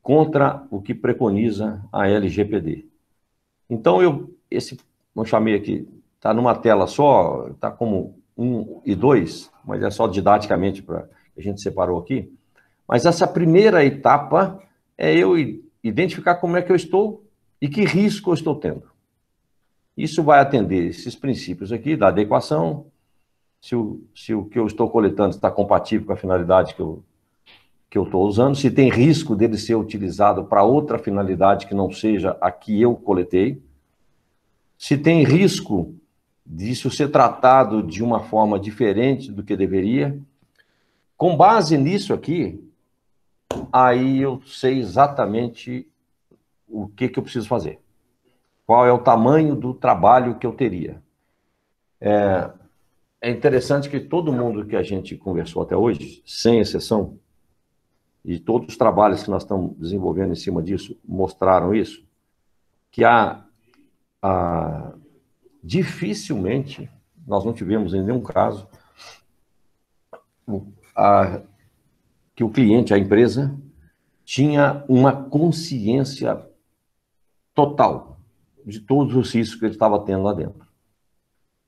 contra o que preconiza a LGPD. Então, eu chamei aqui, está numa tela só, está como 1 e 2, mas é só didaticamente para a gente separou aqui. Mas essa primeira etapa é eu identificar como é que eu estou e que risco eu estou tendo. Isso vai atender esses princípios aqui da adequação, se o que eu estou coletando está compatível com a finalidade que eu estou usando, se tem risco dele ser utilizado para outra finalidade que não seja a que eu coletei, se tem risco disso ser tratado de uma forma diferente do que deveria. Com base nisso aqui, aí eu sei exatamente o que eu preciso fazer. Qual é o tamanho do trabalho que eu teria. É interessante que todo mundo que a gente conversou até hoje, sem exceção, e todos os trabalhos que nós estamos desenvolvendo em cima disso mostraram isso, que dificilmente, nós não tivemos em nenhum caso, que o cliente, a empresa, tinha uma consciência total de todos os riscos que ele estava tendo lá dentro.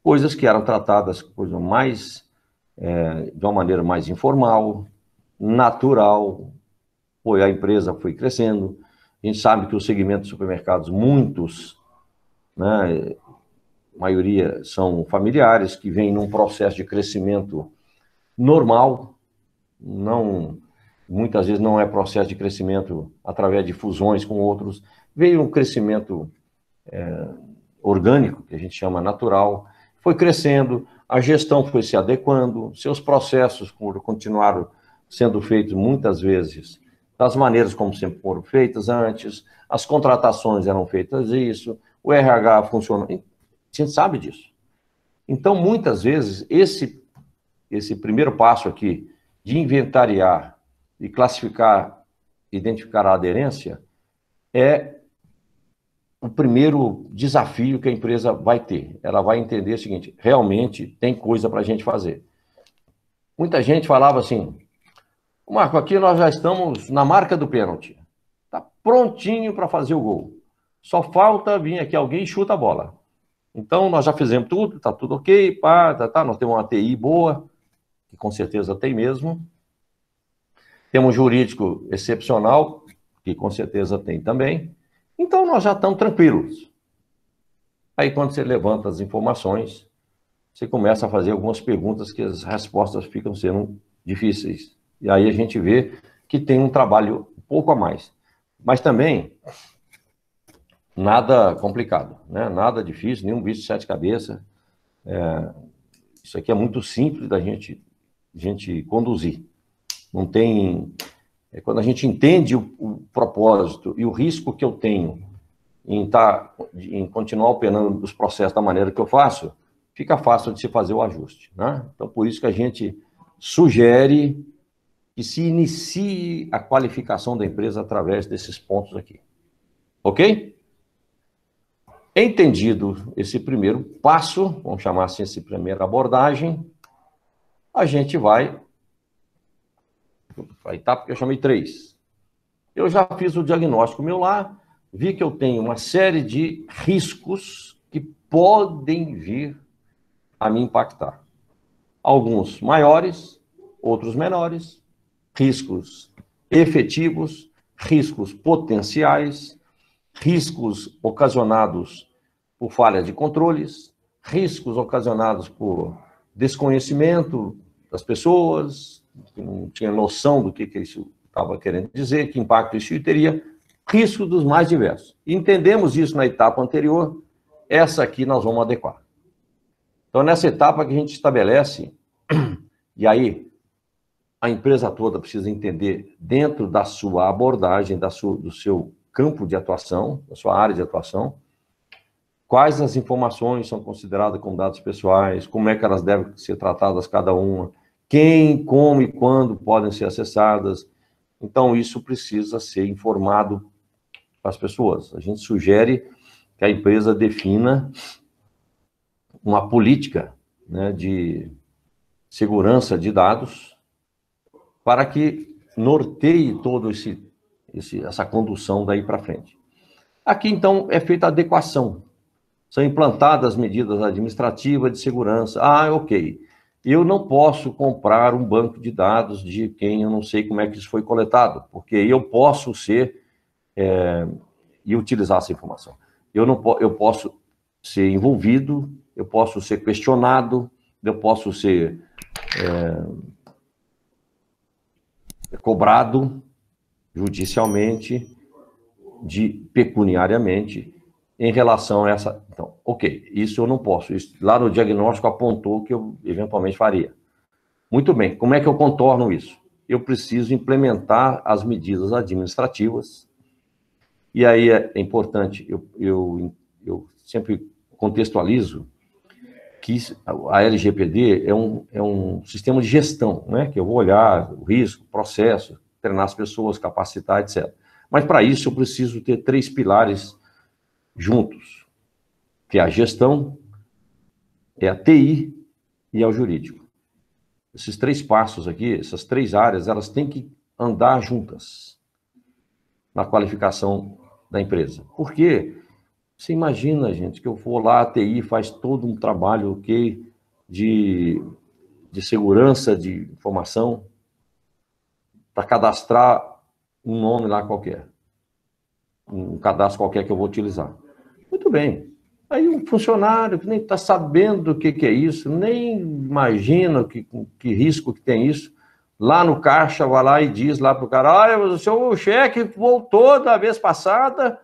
Coisas que eram tratadas de uma maneira mais informal, natural, a empresa foi crescendo. A gente sabe que o segmento de supermercados, muitos, né, a maioria são familiares, que vêm num processo de crescimento normal, muitas vezes não é processo de crescimento através de fusões com outros, veio um crescimento orgânico, que a gente chama natural, foi crescendo, a gestão foi se adequando, seus processos continuaram sendo feitos muitas vezes das maneiras como sempre foram feitas antes, as contratações eram feitas isso, o RH funciona, a gente sabe disso. Então, muitas vezes, esse primeiro passo aqui, de inventariar e classificar, identificar a aderência, é o primeiro desafio que a empresa vai ter. Ela vai entender o seguinte, realmente tem coisa para a gente fazer. Muita gente falava assim, Marco, aqui nós já estamos na marca do pênalti. Está prontinho para fazer o gol. Só falta vir aqui alguém e chuta a bola. Então, nós já fizemos tudo, está tudo ok, nós temos uma TI boa, que com certeza tem mesmo. Temos um jurídico excepcional, que com certeza tem também. Então, nós já estamos tranquilos. Aí, quando você levanta as informações, você começa a fazer algumas perguntas que as respostas ficam sendo difíceis. E aí a gente vê que tem um trabalho um pouco a mais. Mas também, nada complicado, né? Nada difícil, nenhum bicho de 7 cabeças. Isso aqui é muito simples da gente conduzir. Não tem... quando a gente entende o propósito e o risco que eu tenho em continuar operando os processos da maneira que eu faço, fica fácil de se fazer o ajuste, né? Então, por isso que a gente sugere que se inicie a qualificação da empresa através desses pontos aqui. Ok? Entendido esse primeiro passo, vamos chamar assim essa primeira abordagem, a gente vai a etapa que eu chamei 3. Eu já fiz o diagnóstico meu lá, vi que eu tenho uma série de riscos que podem vir a me impactar. Alguns maiores, outros menores, riscos efetivos, riscos potenciais, riscos ocasionados por falha de controles, riscos ocasionados por desconhecimento das pessoas, que não tinha noção do que isso estava querendo dizer, que impacto isso teria, riscos dos mais diversos. Entendemos isso na etapa anterior, essa aqui nós vamos adequar. Então, nessa etapa que a gente estabelece, e aí a empresa toda precisa entender, dentro da sua abordagem, do seu campo de atuação, da sua área de atuação, quais as informações são consideradas como dados pessoais, como é que elas devem ser tratadas cada uma, quem, como e quando podem ser acessadas. Então, isso precisa ser informado para as pessoas. A gente sugere que a empresa defina uma política, né, de segurança de dados para que norteie todo essa condução daí para frente. Aqui, então, é feita a adequação. São implantadas medidas administrativas de segurança. Ok. Eu não posso comprar um banco de dados de quem eu não sei como é que isso foi coletado, porque eu posso ser e utilizar essa informação. Eu posso ser envolvido, eu posso ser questionado, eu posso ser cobrado judicialmente, pecuniariamente, em relação a essa... Então, ok, isso eu não posso. Isso, lá no diagnóstico apontou que eu eventualmente faria. Muito bem, como é que eu contorno isso? Eu preciso implementar as medidas administrativas, e aí é importante, eu sempre contextualizo que a LGPD é um sistema de gestão, né? Que eu vou olhar o risco, o processo, treinar as pessoas, capacitar, etc. Mas para isso eu preciso ter 3 pilares juntos, que é a gestão, é a TI e é o jurídico. Esses 3 passos aqui, essas 3 áreas, elas têm que andar juntas na qualificação da empresa. Por quê? Você imagina, gente, que eu vou lá, a TI faz todo um trabalho de segurança de informação para cadastrar um nome lá qualquer, um cadastro qualquer que eu vou utilizar. Muito bem. Aí um funcionário que nem está sabendo o que é isso, nem imagina que risco que tem isso, lá no caixa vai lá e diz lá para o cara, olha, o seu cheque voltou da vez passada,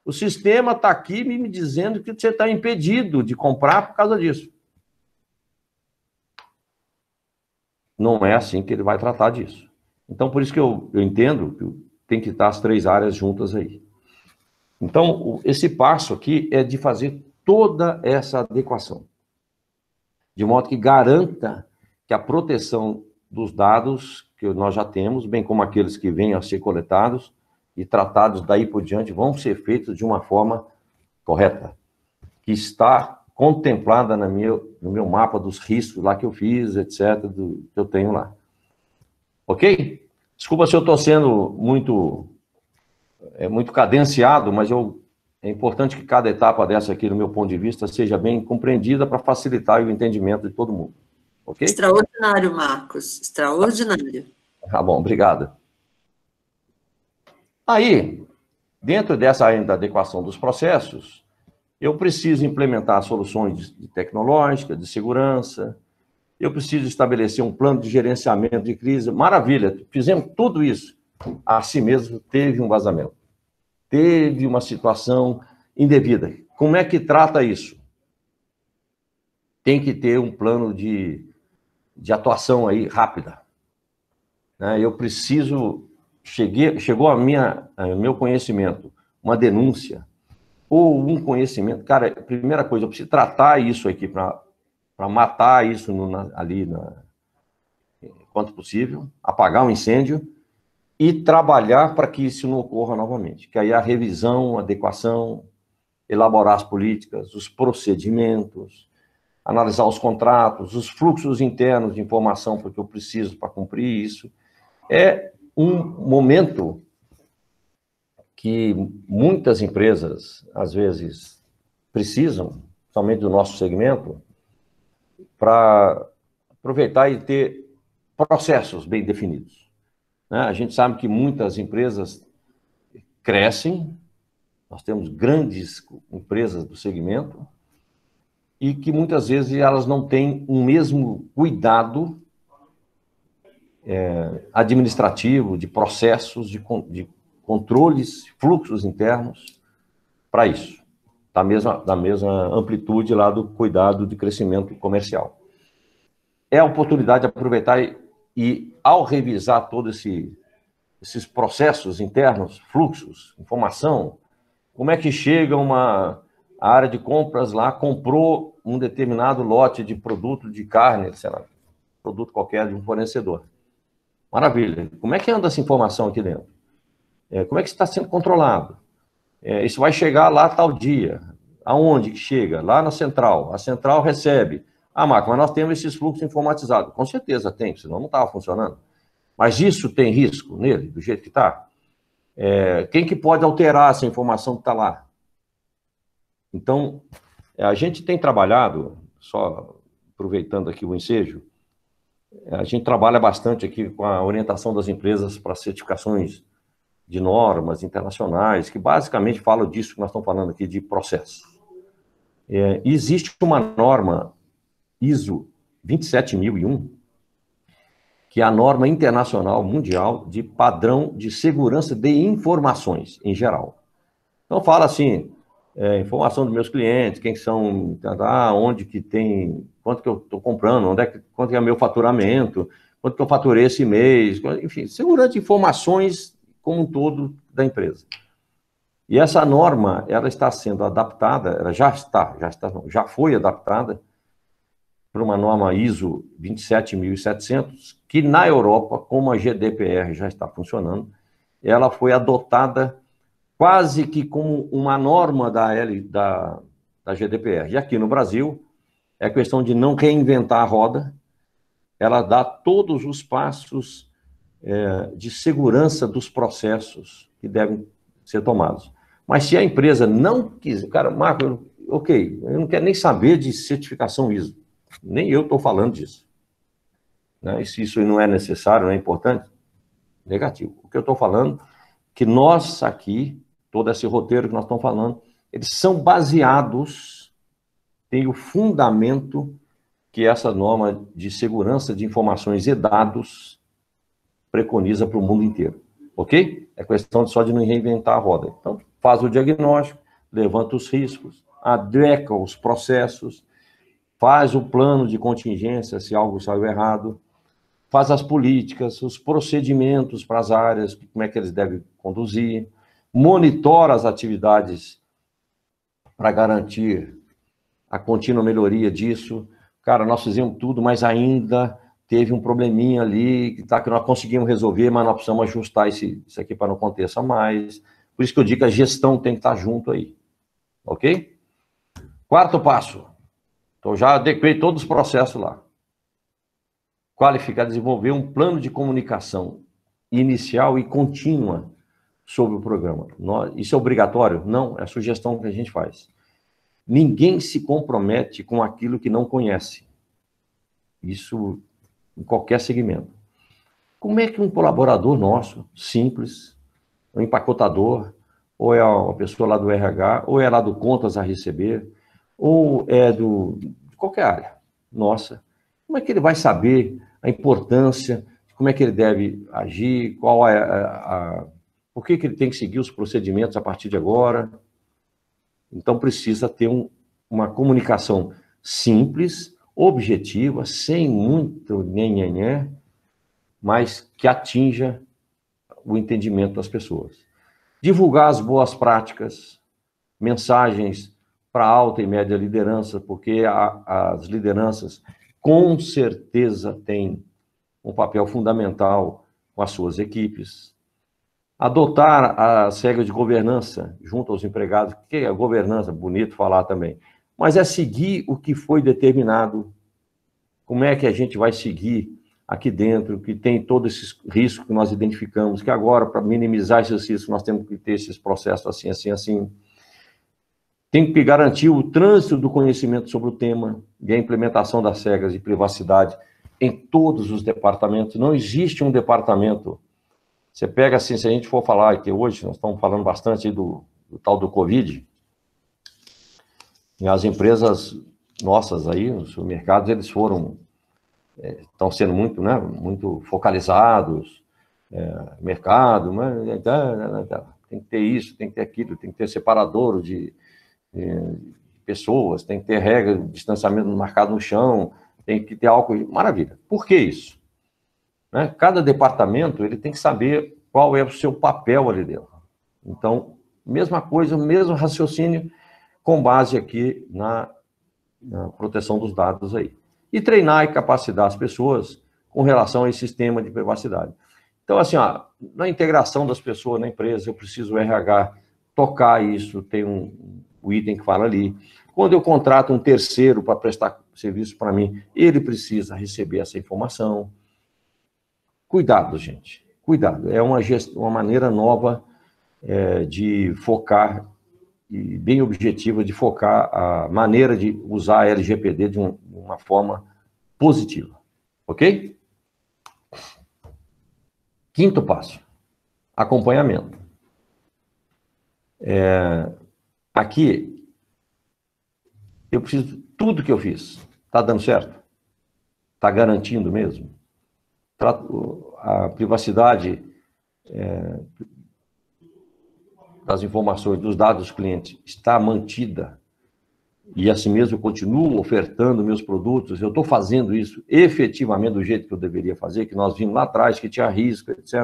o sistema está aqui me dizendo que você está impedido de comprar por causa disso. Não é assim que ele vai tratar disso. Então, por isso que eu entendo que tem que estar as 3 áreas juntas aí. Então, esse passo aqui é de fazer toda essa adequação, de modo que garanta que a proteção dos dados que nós já temos, bem como aqueles que venham a ser coletados e tratados daí por diante, vão ser feitos de uma forma correta, que está contemplada no meu mapa dos riscos lá que eu fiz, etc., que eu tenho lá. Ok? Desculpa se eu estou sendo muito cadenciado, mas é importante que cada etapa dessa aqui, do meu ponto de vista, seja bem compreendida para facilitar o entendimento de todo mundo. Ok? Extraordinário, Marcos. Extraordinário. Tá bom, obrigado. Aí, dentro dessa ainda adequação dos processos, eu preciso implementar soluções tecnológicas, de segurança, eu preciso estabelecer um plano de gerenciamento de crise. Maravilha, fizemos tudo isso. Assim mesmo, teve um vazamento. Teve uma situação indevida. Como é que trata isso? Tem que ter um plano de atuação aí rápida. Eu preciso... Chegou ao meu conhecimento uma denúncia ou um conhecimento. Cara, primeira coisa, eu preciso tratar isso aqui para matar isso quanto possível, apagar o incêndio e trabalhar para que isso não ocorra novamente. Que aí a revisão, a adequação, elaborar as políticas, os procedimentos, analisar os contratos, os fluxos internos de informação, porque eu preciso para cumprir isso. É um momento que muitas empresas, às vezes, precisam, somente do nosso segmento, para aproveitar e ter processos bem definidos. A gente sabe que muitas empresas crescem, nós temos grandes empresas do segmento, e que muitas vezes elas não têm o mesmo cuidado administrativo, de processos, de controles, fluxos internos para isso, da mesma amplitude lá do cuidado de crescimento comercial. É a oportunidade de aproveitar e ao revisar todos esses processos internos, fluxos, informação, como é que chega a área de compras lá, comprou um determinado lote de produto de carne, sei lá, produto qualquer de um fornecedor. Maravilha. Como é que anda essa informação aqui dentro? Como é que está sendo controlado? Isso vai chegar lá tal dia. Aonde que chega? Lá na central. A central recebe. Marco, mas nós temos esses fluxos informatizados. Com certeza tem, senão não estava funcionando. Mas isso tem risco nele, do jeito que está? Quem que pode alterar essa informação que está lá? Então, a gente tem trabalhado, só aproveitando aqui o ensejo, a gente trabalha bastante aqui com a orientação das empresas para certificações de normas internacionais, que basicamente falam disso que nós estamos falando aqui, de processos. Existe uma norma ISO 27001, que é a norma internacional mundial de padrão de segurança de informações, em geral. Então, fala assim, informação dos meus clientes, quem são, onde que tem, quanto que eu estou comprando, quanto que é o meu faturamento, quanto que eu faturei esse mês, enfim, segurança de informações como um todo da empresa. E essa norma, ela está sendo adaptada, ela já foi adaptada para uma norma ISO 27700, que na Europa, como a GDPR já está funcionando, ela foi adotada quase que como uma norma da GDPR. E aqui no Brasil, é questão de não reinventar a roda, ela dá todos os passos de segurança dos processos que devem ser tomados. Mas se a empresa não quiser... Cara, Marco, eu não quero nem saber de certificação ISO. Nem eu estou falando disso. Né? E se isso não é necessário, não é importante, negativo. O que eu estou falando é que nós aqui, todo esse roteiro que nós estamos falando, eles são baseados, tem o fundamento que essa norma de segurança de informações e dados preconiza para o mundo inteiro. Ok? É questão só de não reinventar a roda. Então, faz o diagnóstico, levanta os riscos, adequa os processos, faz o plano de contingência se algo saiu errado, faz as políticas, os procedimentos para as áreas, como é que eles devem conduzir, monitora as atividades para garantir a contínua melhoria disso. Cara, nós fizemos tudo, mas ainda teve um probleminha ali que nós conseguimos resolver, mas nós precisamos ajustar isso aqui para não aconteça mais. Por isso que eu digo que a gestão tem que estar junto aí. Ok? Quarto passo. Então, já adequei todos os processos lá. Qualificar, desenvolver um plano de comunicação inicial e contínua sobre o programa. Isso é obrigatório? Não, é a sugestão que a gente faz. Ninguém se compromete com aquilo que não conhece. Isso em qualquer segmento. Como é que um colaborador nosso, simples, um empacotador, ou é uma pessoa lá do RH, ou é lá do Contas a Receber, ou é de qualquer área nossa, como é que ele vai saber a importância, como é que ele deve agir, qual é por que ele tem que seguir os procedimentos a partir de agora? Então, precisa ter uma comunicação simples, objetiva, sem muito nhenhenhé, mas que atinja o entendimento das pessoas. Divulgar as boas práticas, mensagens para alta e média liderança, porque as lideranças com certeza têm um papel fundamental com as suas equipes. Adotar as regras de governança junto aos empregados, que é governança, bonito falar também, mas é seguir o que foi determinado. Como é que a gente vai seguir aqui dentro, que tem todos esses riscos que nós identificamos, que agora, para minimizar esses riscos, nós temos que ter esses processos assim, assim, assim. Tem que garantir o trânsito do conhecimento sobre o tema e a implementação das regras de privacidade em todos os departamentos. Não existe um departamento. Você pega assim, se a gente for falar que hoje nós estamos falando bastante do tal do Covid, e as empresas nossas aí, os mercados, eles estão sendo muito, né, muito focalizados, mercado, mas tem que ter isso, tem que ter aquilo, tem que ter separador de pessoas, tem que ter regra de distanciamento marcado no chão, tem que ter álcool, maravilha. Por que isso? Né? Cada departamento ele tem que saber qual é o seu papel ali dentro. Então, mesma coisa, mesmo raciocínio, com base aqui na proteção dos dados aí. E treinar e capacitar as pessoas com relação a esse sistema de privacidade. Então, assim, na integração das pessoas na empresa, eu preciso o RH tocar isso, tem o item que fala ali. Quando eu contrato um terceiro para prestar serviço para mim, ele precisa receber essa informação. Cuidado, gente. Cuidado. É uma maneira nova de focar, e bem objetiva, de focar a maneira de usar a LGPD de uma forma positiva. Ok? Quinto passo. Acompanhamento. Aqui, Eu preciso, tudo que eu fiz, está dando certo? Está garantindo mesmo? A privacidade das informações, dos dados dos clientes está mantida? E assim mesmo eu continuo ofertando meus produtos, eu estou fazendo isso efetivamente do jeito que eu deveria fazer, que nós vimos lá atrás, que tinha risco, etc.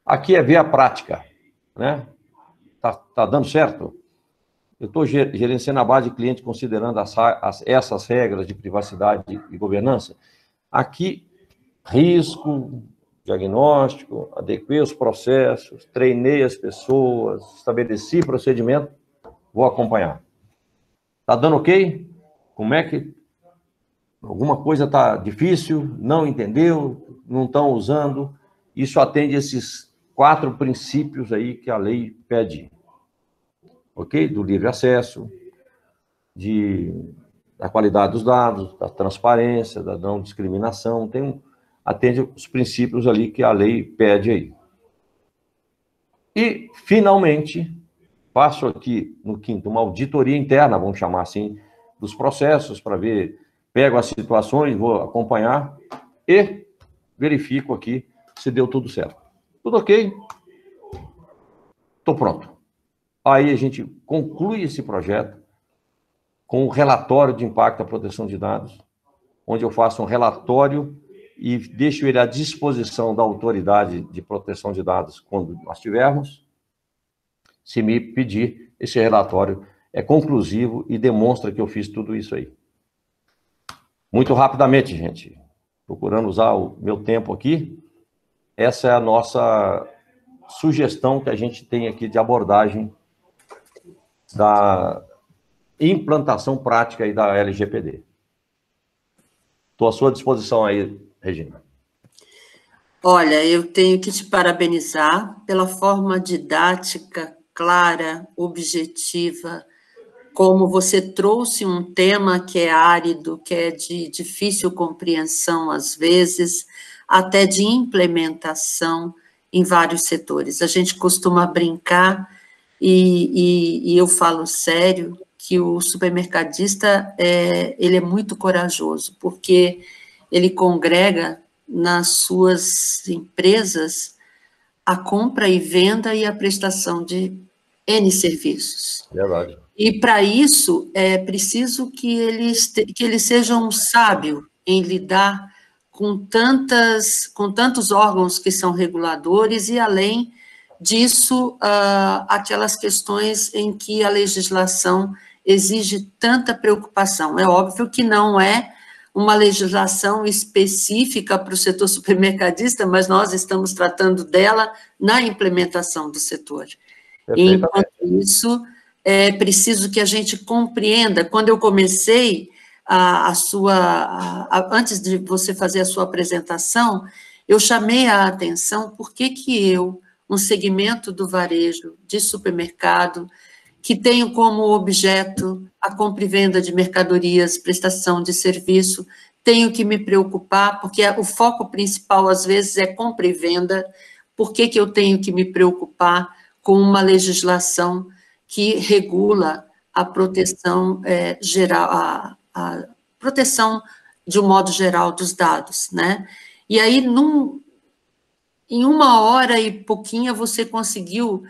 Aqui é ver a prática, né? Tá dando certo? Eu estou gerenciando a base de cliente considerando essas regras de privacidade e governança. Aqui, risco, diagnóstico, adequei os processos, treinei as pessoas, estabeleci procedimento, vou acompanhar. Está dando ok? Como é que... Alguma coisa está difícil, não entendeu, não estão usando. Isso atende esses 4 princípios aí que a lei pede. Ok? Do livre acesso, da qualidade dos dados, da transparência, da não discriminação. Atende os princípios ali que a lei pede aí. E, finalmente, faço aqui no quinto uma auditoria interna, vamos chamar assim, dos processos, para ver, pego as situações, vou acompanhar e verifico aqui se deu tudo certo. Tudo ok? Estou pronto. Aí a gente conclui esse projeto com o relatório de impacto à proteção de dados, onde eu faço um relatório e deixo ele à disposição da autoridade de proteção de dados quando nós tivermos. Se me pedir, esse relatório é conclusivo e demonstra que eu fiz tudo isso aí. Muito rapidamente, gente, procurando usar o meu tempo aqui, essa é a nossa sugestão que a gente tem aqui de abordagem da implantação prática aí da LGPD. Estou à sua disposição aí, Regina. Olha, eu tenho que te parabenizar pela forma didática, clara, objetiva, como você trouxe um tema que é árido, que é de difícil compreensão às vezes, até de implementação em vários setores. A gente costuma brincar, e eu falo sério, que o supermercadista ele é muito corajoso, porque ele congrega nas suas empresas a compra e venda e a prestação de N serviços. Verdade. E, para isso, é preciso que ele seja um sábio em lidar com tantos órgãos que são reguladores e, além disso, aquelas questões em que a legislação exige tanta preocupação. É óbvio que não é uma legislação específica para o setor supermercadista, mas nós estamos tratando dela na implementação do setor. Enquanto isso, é preciso que a gente compreenda. Quando eu comecei antes de você fazer a sua apresentação, eu chamei a atenção por que eu, um segmento do varejo de supermercado, que tenho como objeto a compra e venda de mercadorias, prestação de serviço, tenho que me preocupar, porque o foco principal, às vezes, é compra e venda. Por que eu tenho que me preocupar com uma legislação que regula a proteção geral, a proteção, de um modo geral, dos dados, né? E aí, em 1 hora e pouquinha, você conseguiu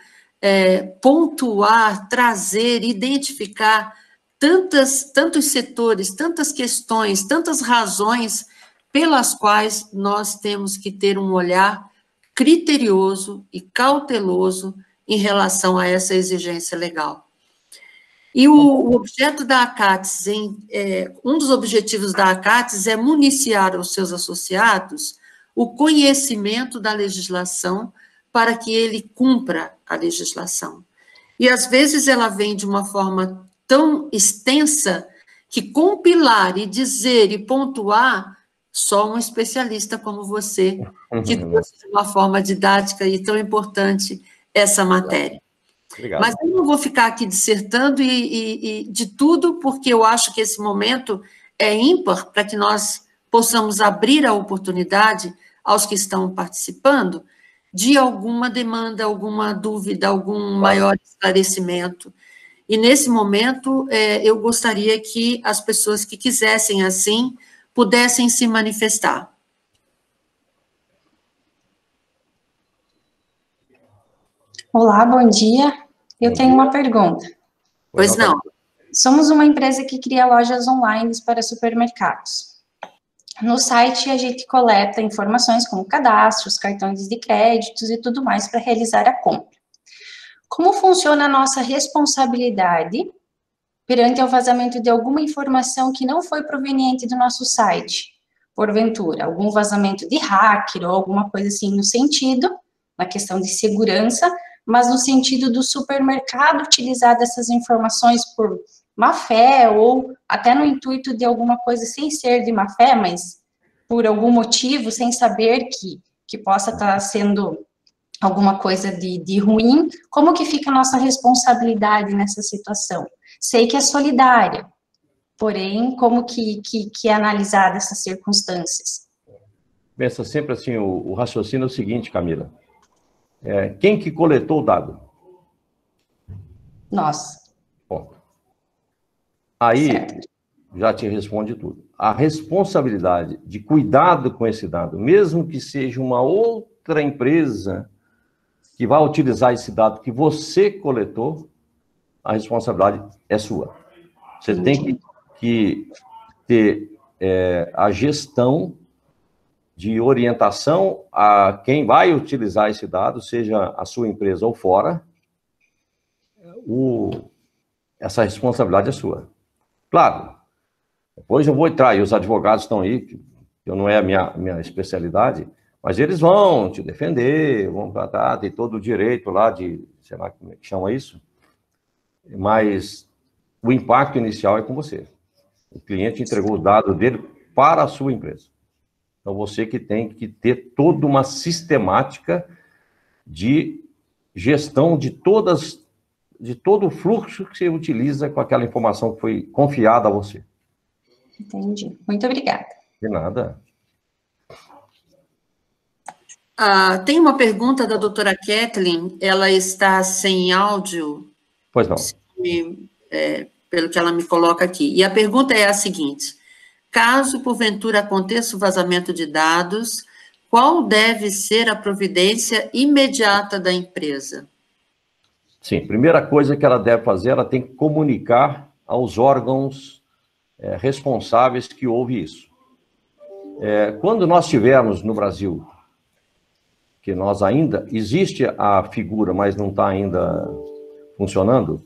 pontuar, trazer, identificar tantos setores, tantas questões, tantas razões pelas quais nós temos que ter um olhar criterioso e cauteloso em relação a essa exigência legal. E o objeto da ACATS, um dos objetivos da ACATS é municiar os seus associados o conhecimento da legislação para que ele cumpra a legislação. E, às vezes, ela vem de uma forma tão extensa que compilar e dizer e pontuar só um especialista como você, que trouxe de uma forma didática e tão importante essa matéria. Obrigado. Mas eu não vou ficar aqui dissertando de tudo, porque eu acho que esse momento é ímpar para que nós possamos abrir a oportunidade aos que estão participando de alguma demanda, alguma dúvida, algum maior esclarecimento. e nesse momento eu gostaria que as pessoas que quisessem assim pudessem se manifestar. Olá, bom dia. Eu tenho uma pergunta. Pois não. Somos uma empresa que cria lojas online para supermercados. No site, a gente coleta informações como cadastros, cartões de créditos e tudo mais para realizar a compra. Como funciona a nossa responsabilidade perante o vazamento de alguma informação que não foi proveniente do nosso site? Porventura, algum vazamento de hacker ou alguma coisa assim no sentido, na questão de segurança, mas no sentido do supermercado utilizar dessas informações por má fé ou até no intuito de alguma coisa sem ser de má fé, mas por algum motivo, sem saber que possa estar sendo alguma coisa de ruim, como que fica a nossa responsabilidade nessa situação? Sei que é solidária, porém, como que é analisada essas circunstâncias? Pensa sempre assim, o raciocínio é o seguinte, Camila. Quem que coletou o dado? Nós. Bom, aí, Certo. já te responde tudo. A responsabilidade de cuidado com esse dado, mesmo que seja uma outra empresa que vai utilizar esse dado que você coletou, a responsabilidade é sua. Você tem que ter a gestão de orientação a quem vai utilizar esse dado, seja a sua empresa ou fora, essa responsabilidade é sua. Claro, depois eu vou entrar, e os advogados estão aí, que não é a minha especialidade, mas eles vão te defender, vão tratar, tem todo o direito lá de, sei lá como é que chama isso, mas o impacto inicial é com você. O cliente entregou os dados dele para a sua empresa. Então, você que tem que ter toda uma sistemática de gestão de todo o fluxo que você utiliza com aquela informação que foi confiada a você. Entendi. Muito obrigada. De nada. Tem uma pergunta da doutora Kathleen, ela está sem áudio. Pois não. Pelo que ela me coloca aqui. E a pergunta é a seguinte: caso, porventura, aconteça o vazamento de dados, qual deve ser a providência imediata da empresa? Sim, primeira coisa que ela deve fazer, ela tem que comunicar aos órgãos responsáveis que houve isso. Quando nós tivermos no Brasil, que nós ainda, existe a figura, mas não está ainda funcionando,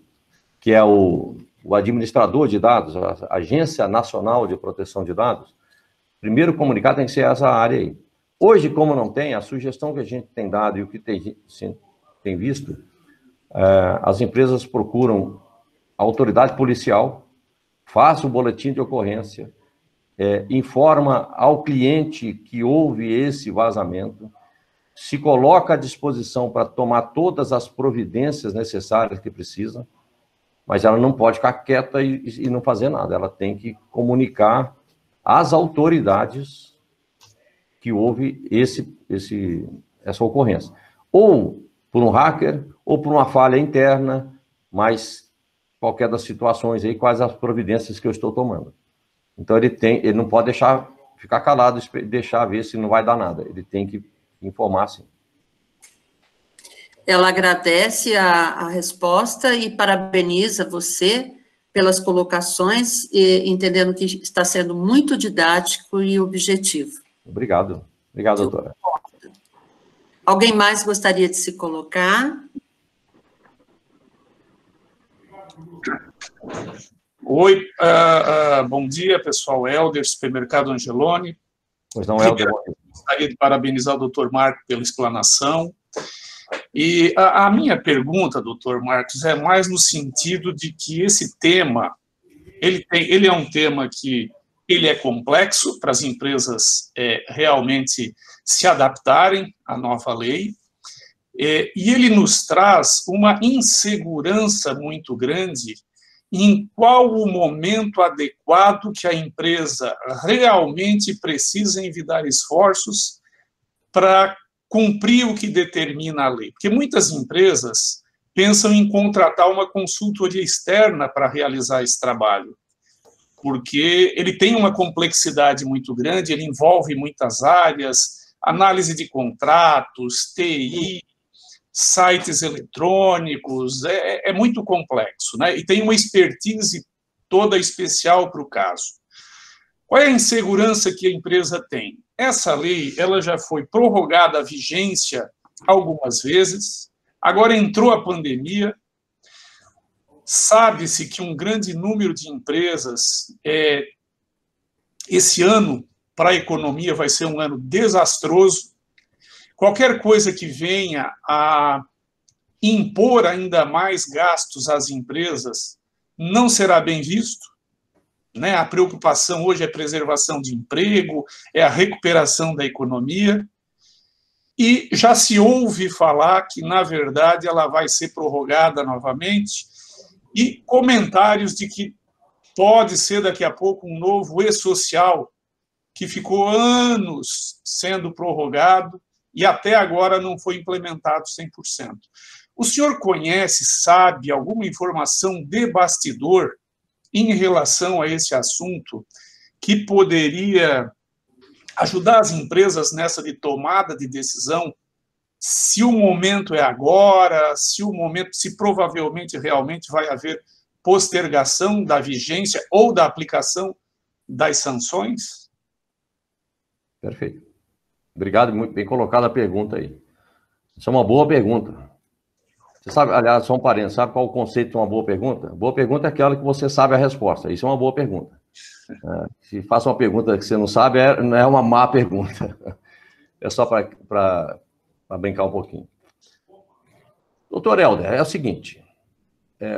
que é o administrador de dados, a Agência Nacional de Proteção de Dados, primeiro comunicado tem que ser essa área aí. Hoje, como não tem, a sugestão que a gente tem dado e o que tem visto, as empresas procuram a autoridade policial, faça o boletim de ocorrência, informa ao cliente que houve esse vazamento, se coloca à disposição para tomar todas as providências necessárias que precisa, mas ela não pode ficar quieta e não fazer nada. Ela tem que comunicar às autoridades que houve essa ocorrência. Ou por um hacker, ou por uma falha interna, mas qualquer das situações aí, quais as providências que eu estou tomando. Então, ele não pode ficar calado, deixar ver se não vai dar nada. Ele tem que informar, sim. Ela agradece a resposta e parabeniza você pelas colocações, entendendo que está sendo muito didático e objetivo. Obrigado. Obrigado, doutora. Alguém mais gostaria de se colocar? Oi, bom dia, pessoal. Helder, Supermercado Angeloni. Pois não, Helder. Gostaria de parabenizar o doutor Marco pela explanação. E a minha pergunta, doutor Marcos, é mais no sentido de que esse tema, ele é um tema que ele é complexo para as empresas realmente se adaptarem à nova lei, e ele nos traz uma insegurança muito grande em qual o momento adequado que a empresa realmente precisa envidar esforços para cumprir o que determina a lei. Porque muitas empresas pensam em contratar uma consultoria externa para realizar esse trabalho, porque ele tem uma complexidade muito grande, ele envolve muitas áreas, análise de contratos, TI, sites eletrônicos, é muito complexo, né? E tem uma expertise toda especial para o caso. Qual é a insegurança que a empresa tem? Essa lei, ela já foi prorrogada a vigência algumas vezes, agora entrou a pandemia, sabe-se que um grande número de empresas, esse ano, para a economia, vai ser um ano desastroso. Qualquer coisa que venha a impor ainda mais gastos às empresas não será bem visto, né? A preocupação hoje é a preservação de emprego, é a recuperação da economia, e já se ouve falar que, na verdade, ela vai ser prorrogada novamente, e comentários de que pode ser daqui a pouco um novo e-social, que ficou anos sendo prorrogado e até agora não foi implementado 100%. O senhor conhece, sabe, alguma informação de bastidor em relação a esse assunto que poderia ajudar as empresas nessa de tomada de decisão, se o momento é agora, se provavelmente realmente vai haver postergação da vigência ou da aplicação das sanções? Perfeito. Obrigado, muito bem colocada a pergunta aí. Isso é uma boa pergunta. Você sabe, aliás, só um parênteses, sabe qual é o conceito de uma boa pergunta? Boa pergunta é aquela que você sabe a resposta. Isso é uma boa pergunta. Se faça uma pergunta que você não sabe, não é uma má pergunta. É só para brincar um pouquinho. Doutor Helder, é o seguinte,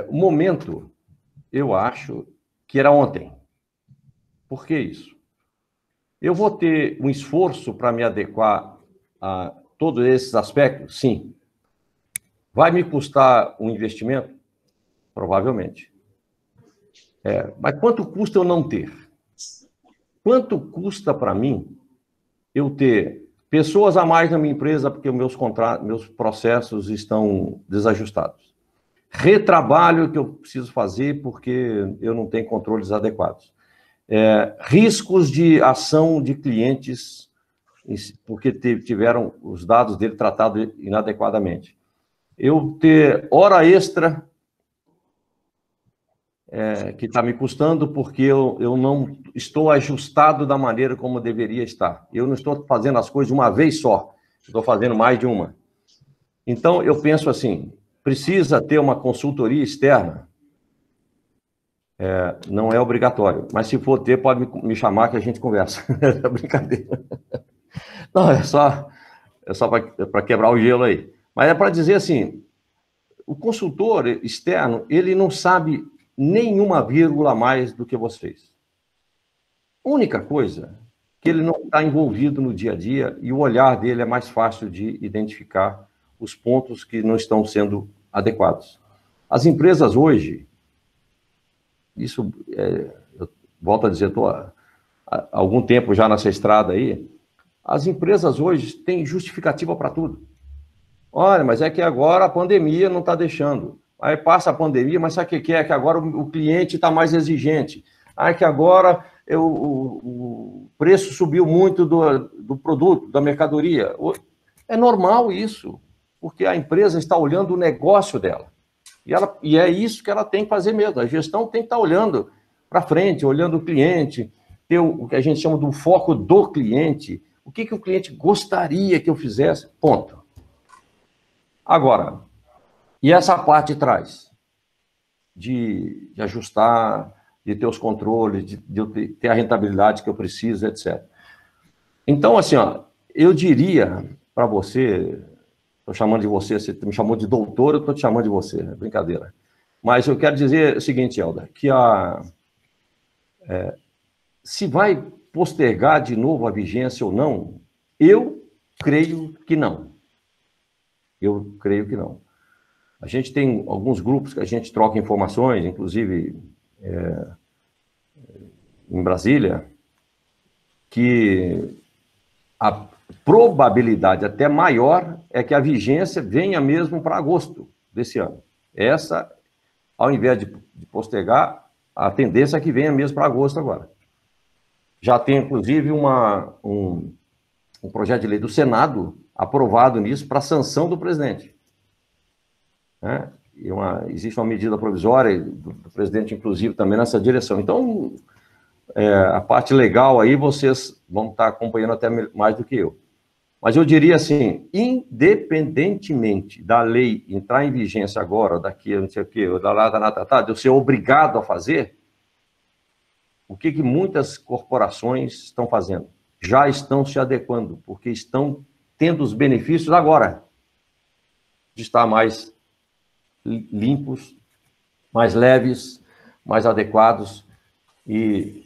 o momento, eu acho que era ontem. Por que isso? Eu vou ter um esforço para me adequar a todos esses aspectos? Sim. Vai me custar um investimento? Provavelmente. Mas quanto custa eu não ter? Quanto custa para mim eu ter pessoas a mais na minha empresa porque meus processos estão desajustados? Retrabalho que eu preciso fazer porque eu não tenho controles adequados. Riscos de ação de clientes porque tiveram os dados dele tratados inadequadamente. Eu ter hora extra que está me custando porque eu não estou ajustado da maneira como deveria estar. Eu não estou fazendo as coisas de uma vez só, estou fazendo mais de uma. Então, eu penso assim, precisa ter uma consultoria externa? Não é obrigatório, mas se for ter, pode me chamar que a gente conversa. É brincadeira. Não, é só para quebrar o gelo aí. Mas é para dizer assim, o consultor externo, ele não sabe nenhuma vírgula a mais do que vocês. A única coisa que ele não está envolvido no dia a dia e o olhar dele é mais fácil de identificar os pontos que não estão sendo adequados. As empresas hoje, isso, eu volto a dizer, estou há algum tempo já nessa estrada aí, as empresas hoje têm justificativa para tudo. Olha, mas é que agora a pandemia não está deixando. Aí passa a pandemia, mas sabe o que é? Que agora o cliente está mais exigente. Aí que agora o preço subiu muito do produto, da mercadoria. É normal isso, porque a empresa está olhando o negócio dela. E é isso que ela tem que fazer mesmo. A gestão tem que estar olhando para frente, olhando o cliente, ter o que a gente chama do foco do cliente. O que o cliente gostaria que eu fizesse? Ponto. Agora, e essa parte de trás? De ajustar, de ter os controles, de eu ter a rentabilidade que eu preciso, etc. Então, assim, eu diria para você, estou chamando de você me chamou de doutor, eu estou te chamando de você, é brincadeira. Mas eu quero dizer o seguinte, Helder, que se vai postergar de novo a vigência ou não, eu creio que não. Eu creio que não. A gente tem alguns grupos que a gente troca informações, inclusive em Brasília, que a probabilidade até maior é que a vigência venha mesmo para agosto desse ano. Essa, ao invés de postergar, a tendência é que venha mesmo para agosto agora. Já tem, inclusive, um projeto de lei do Senado aprovado nisso para sanção do presidente. Né? E existe uma medida provisória do presidente, inclusive, também nessa direção. Então, a parte legal aí, vocês vão estar acompanhando até mais do que eu. Mas eu diria assim, independentemente da lei entrar em vigência agora, daqui, não sei o quê, de eu ser obrigado a fazer, o que muitas corporações estão fazendo? Já estão se adequando, porque estão tendo os benefícios agora de estar mais limpos, mais leves, mais adequados. E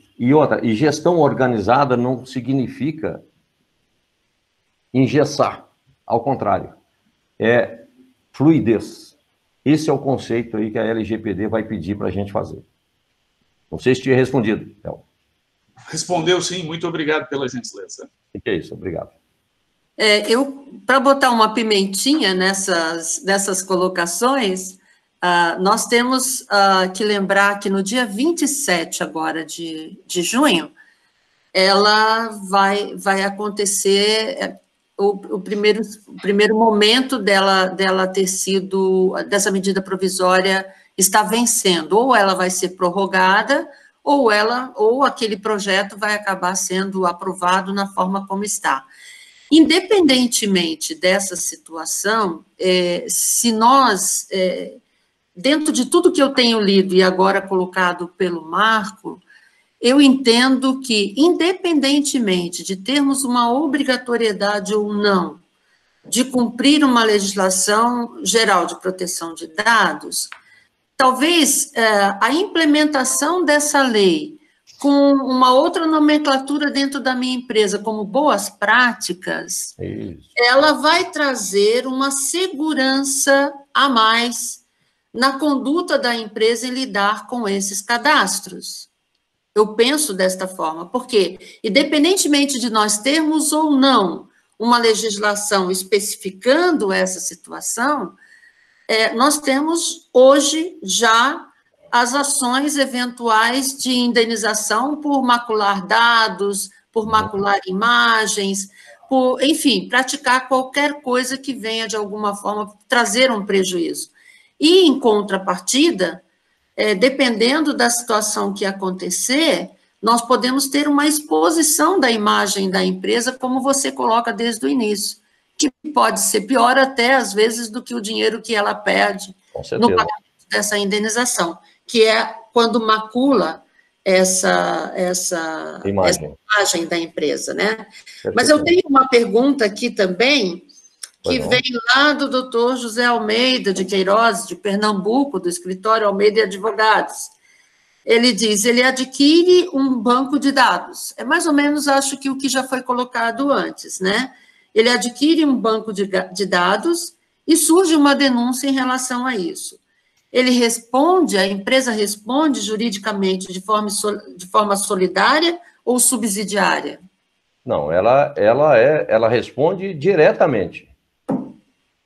gestão organizada não significa engessar, ao contrário, é fluidez. Esse é o conceito aí que a LGPD vai pedir para a gente fazer. Não sei se tinha respondido, Théo. Respondeu sim, muito obrigado pela gentileza. O que é isso? Obrigado. Para botar uma pimentinha nessas colocações, nós temos que lembrar que no dia 27 agora de junho, ela vai acontecer o primeiro momento dela ter sido, dessa medida provisória está vencendo, ou ela vai ser prorrogada, ou aquele projeto vai acabar sendo aprovado na forma como está. Independentemente dessa situação, se nós, dentro de tudo que eu tenho lido e agora colocado pelo Marco, eu entendo que, independentemente de termos uma obrigatoriedade ou não de cumprir uma legislação geral de proteção de dados, talvez a implementação dessa lei com uma outra nomenclatura dentro da minha empresa, como boas práticas, ela vai trazer uma segurança a mais na conduta da empresa em lidar com esses cadastros. Eu penso desta forma, porque, independentemente de nós termos ou não uma legislação especificando essa situação, nós temos hoje já as ações eventuais de indenização por macular dados, por macular imagens, por, enfim, praticar qualquer coisa que venha, de alguma forma, trazer um prejuízo. E, em contrapartida, dependendo da situação que acontecer, nós podemos ter uma exposição da imagem da empresa, como você coloca desde o início, que pode ser pior até, às vezes, do que o dinheiro que ela perde no pagamento dessa indenização, que é quando macula essa imagem da empresa, né? Mas eu tenho uma pergunta aqui também, que vem lá do doutor José Almeida de Queiroz, de Pernambuco, do escritório Almeida e Advogados. Ele diz, ele adquire um banco de dados. É mais ou menos, acho que o que já foi colocado antes, né? Ele adquire um banco de dados e surge uma denúncia em relação a isso. Ele responde, a empresa responde juridicamente de forma solidária ou subsidiária? Não, ela responde diretamente.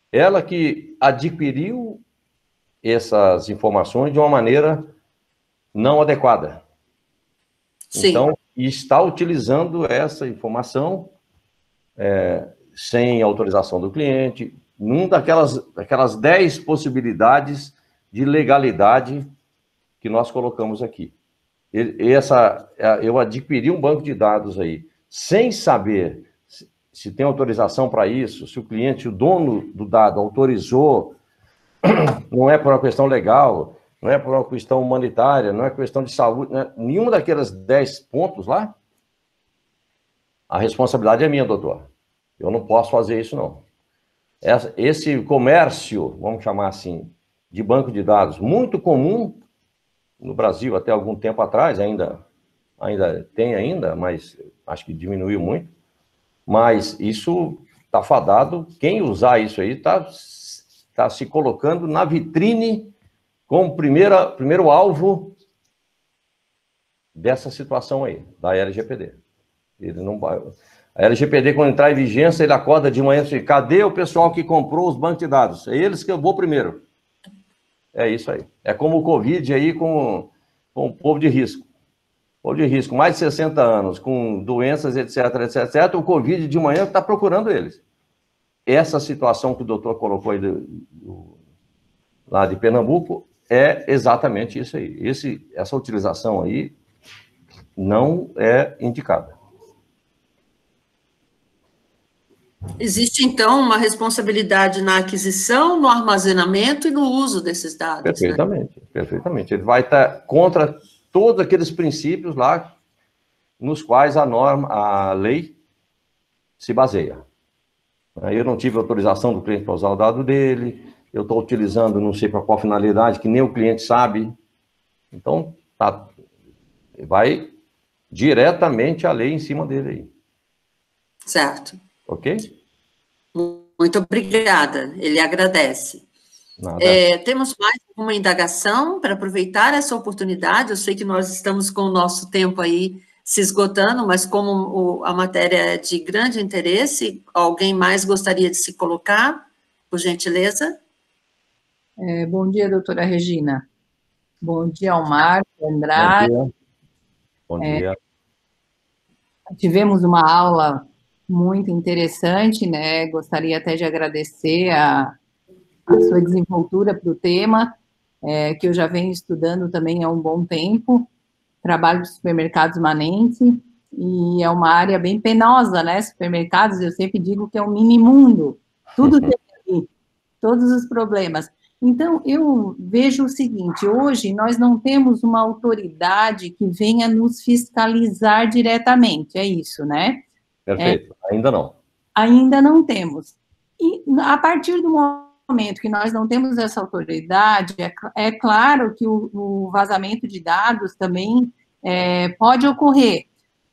Ela que adquiriu essas informações de uma maneira não adequada. Sim. Então, está utilizando essa informação sem autorização do cliente, num daquelas 10 possibilidades de legalidade que nós colocamos aqui. Eu adquiri um banco de dados aí, sem saber se tem autorização para isso, se o cliente, o dono do dado, autorizou, não é por uma questão legal, não é por uma questão humanitária, não é questão de saúde, nenhum daqueles 10 pontos lá, a responsabilidade é minha, doutor. Eu não posso fazer isso, não. Esse comércio, vamos chamar assim, de banco de dados, muito comum no Brasil até algum tempo atrás, ainda tem, mas acho que diminuiu muito, mas isso está fadado, quem usar isso aí está se colocando na vitrine como primeiro alvo dessa situação aí, da LGPD. A LGPD, quando entrar em vigência, ele acorda de manhã e diz, cadê o pessoal que comprou os bancos de dados? É eles que eu vou primeiro. É isso aí. É como o Covid aí com o povo de risco. Povo de risco, mais de 60 anos, com doenças, etc, etc, etc. O Covid de manhã está procurando eles. Essa situação que o doutor colocou aí lá de Pernambuco é exatamente isso aí. Essa utilização aí não é indicada. Existe, então, uma responsabilidade na aquisição, no armazenamento e no uso desses dados. Perfeitamente, né? Perfeitamente. Ele vai estar contra todos aqueles princípios lá nos quais a lei se baseia. Eu não tive autorização do cliente para usar o dado dele, eu estou utilizando não sei para qual finalidade, que nem o cliente sabe. Então, vai diretamente a lei em cima dele aí. Certo. Ok? Muito obrigada, ele agradece. Temos mais uma indagação para aproveitar essa oportunidade? Eu sei que nós estamos com o nosso tempo aí se esgotando, mas como a matéria é de grande interesse, alguém mais gostaria de se colocar, por gentileza? Bom dia, doutora Regina. Bom dia ao Marco, Andrade. Bom dia. Tivemos uma aula muito interessante, né? Gostaria até de agradecer a sua desenvoltura para o tema, que eu já venho estudando também há um bom tempo. Trabalho de supermercados manense, e é uma área bem penosa, né? Supermercados, eu sempre digo que é um mini-mundo. Tudo tem ali, todos os problemas. Então, eu vejo o seguinte, hoje nós não temos uma autoridade que venha nos fiscalizar diretamente, é isso, né? Perfeito, ainda não. Ainda não temos. E a partir do momento que nós não temos essa autoridade, é claro que o vazamento de dados também pode ocorrer.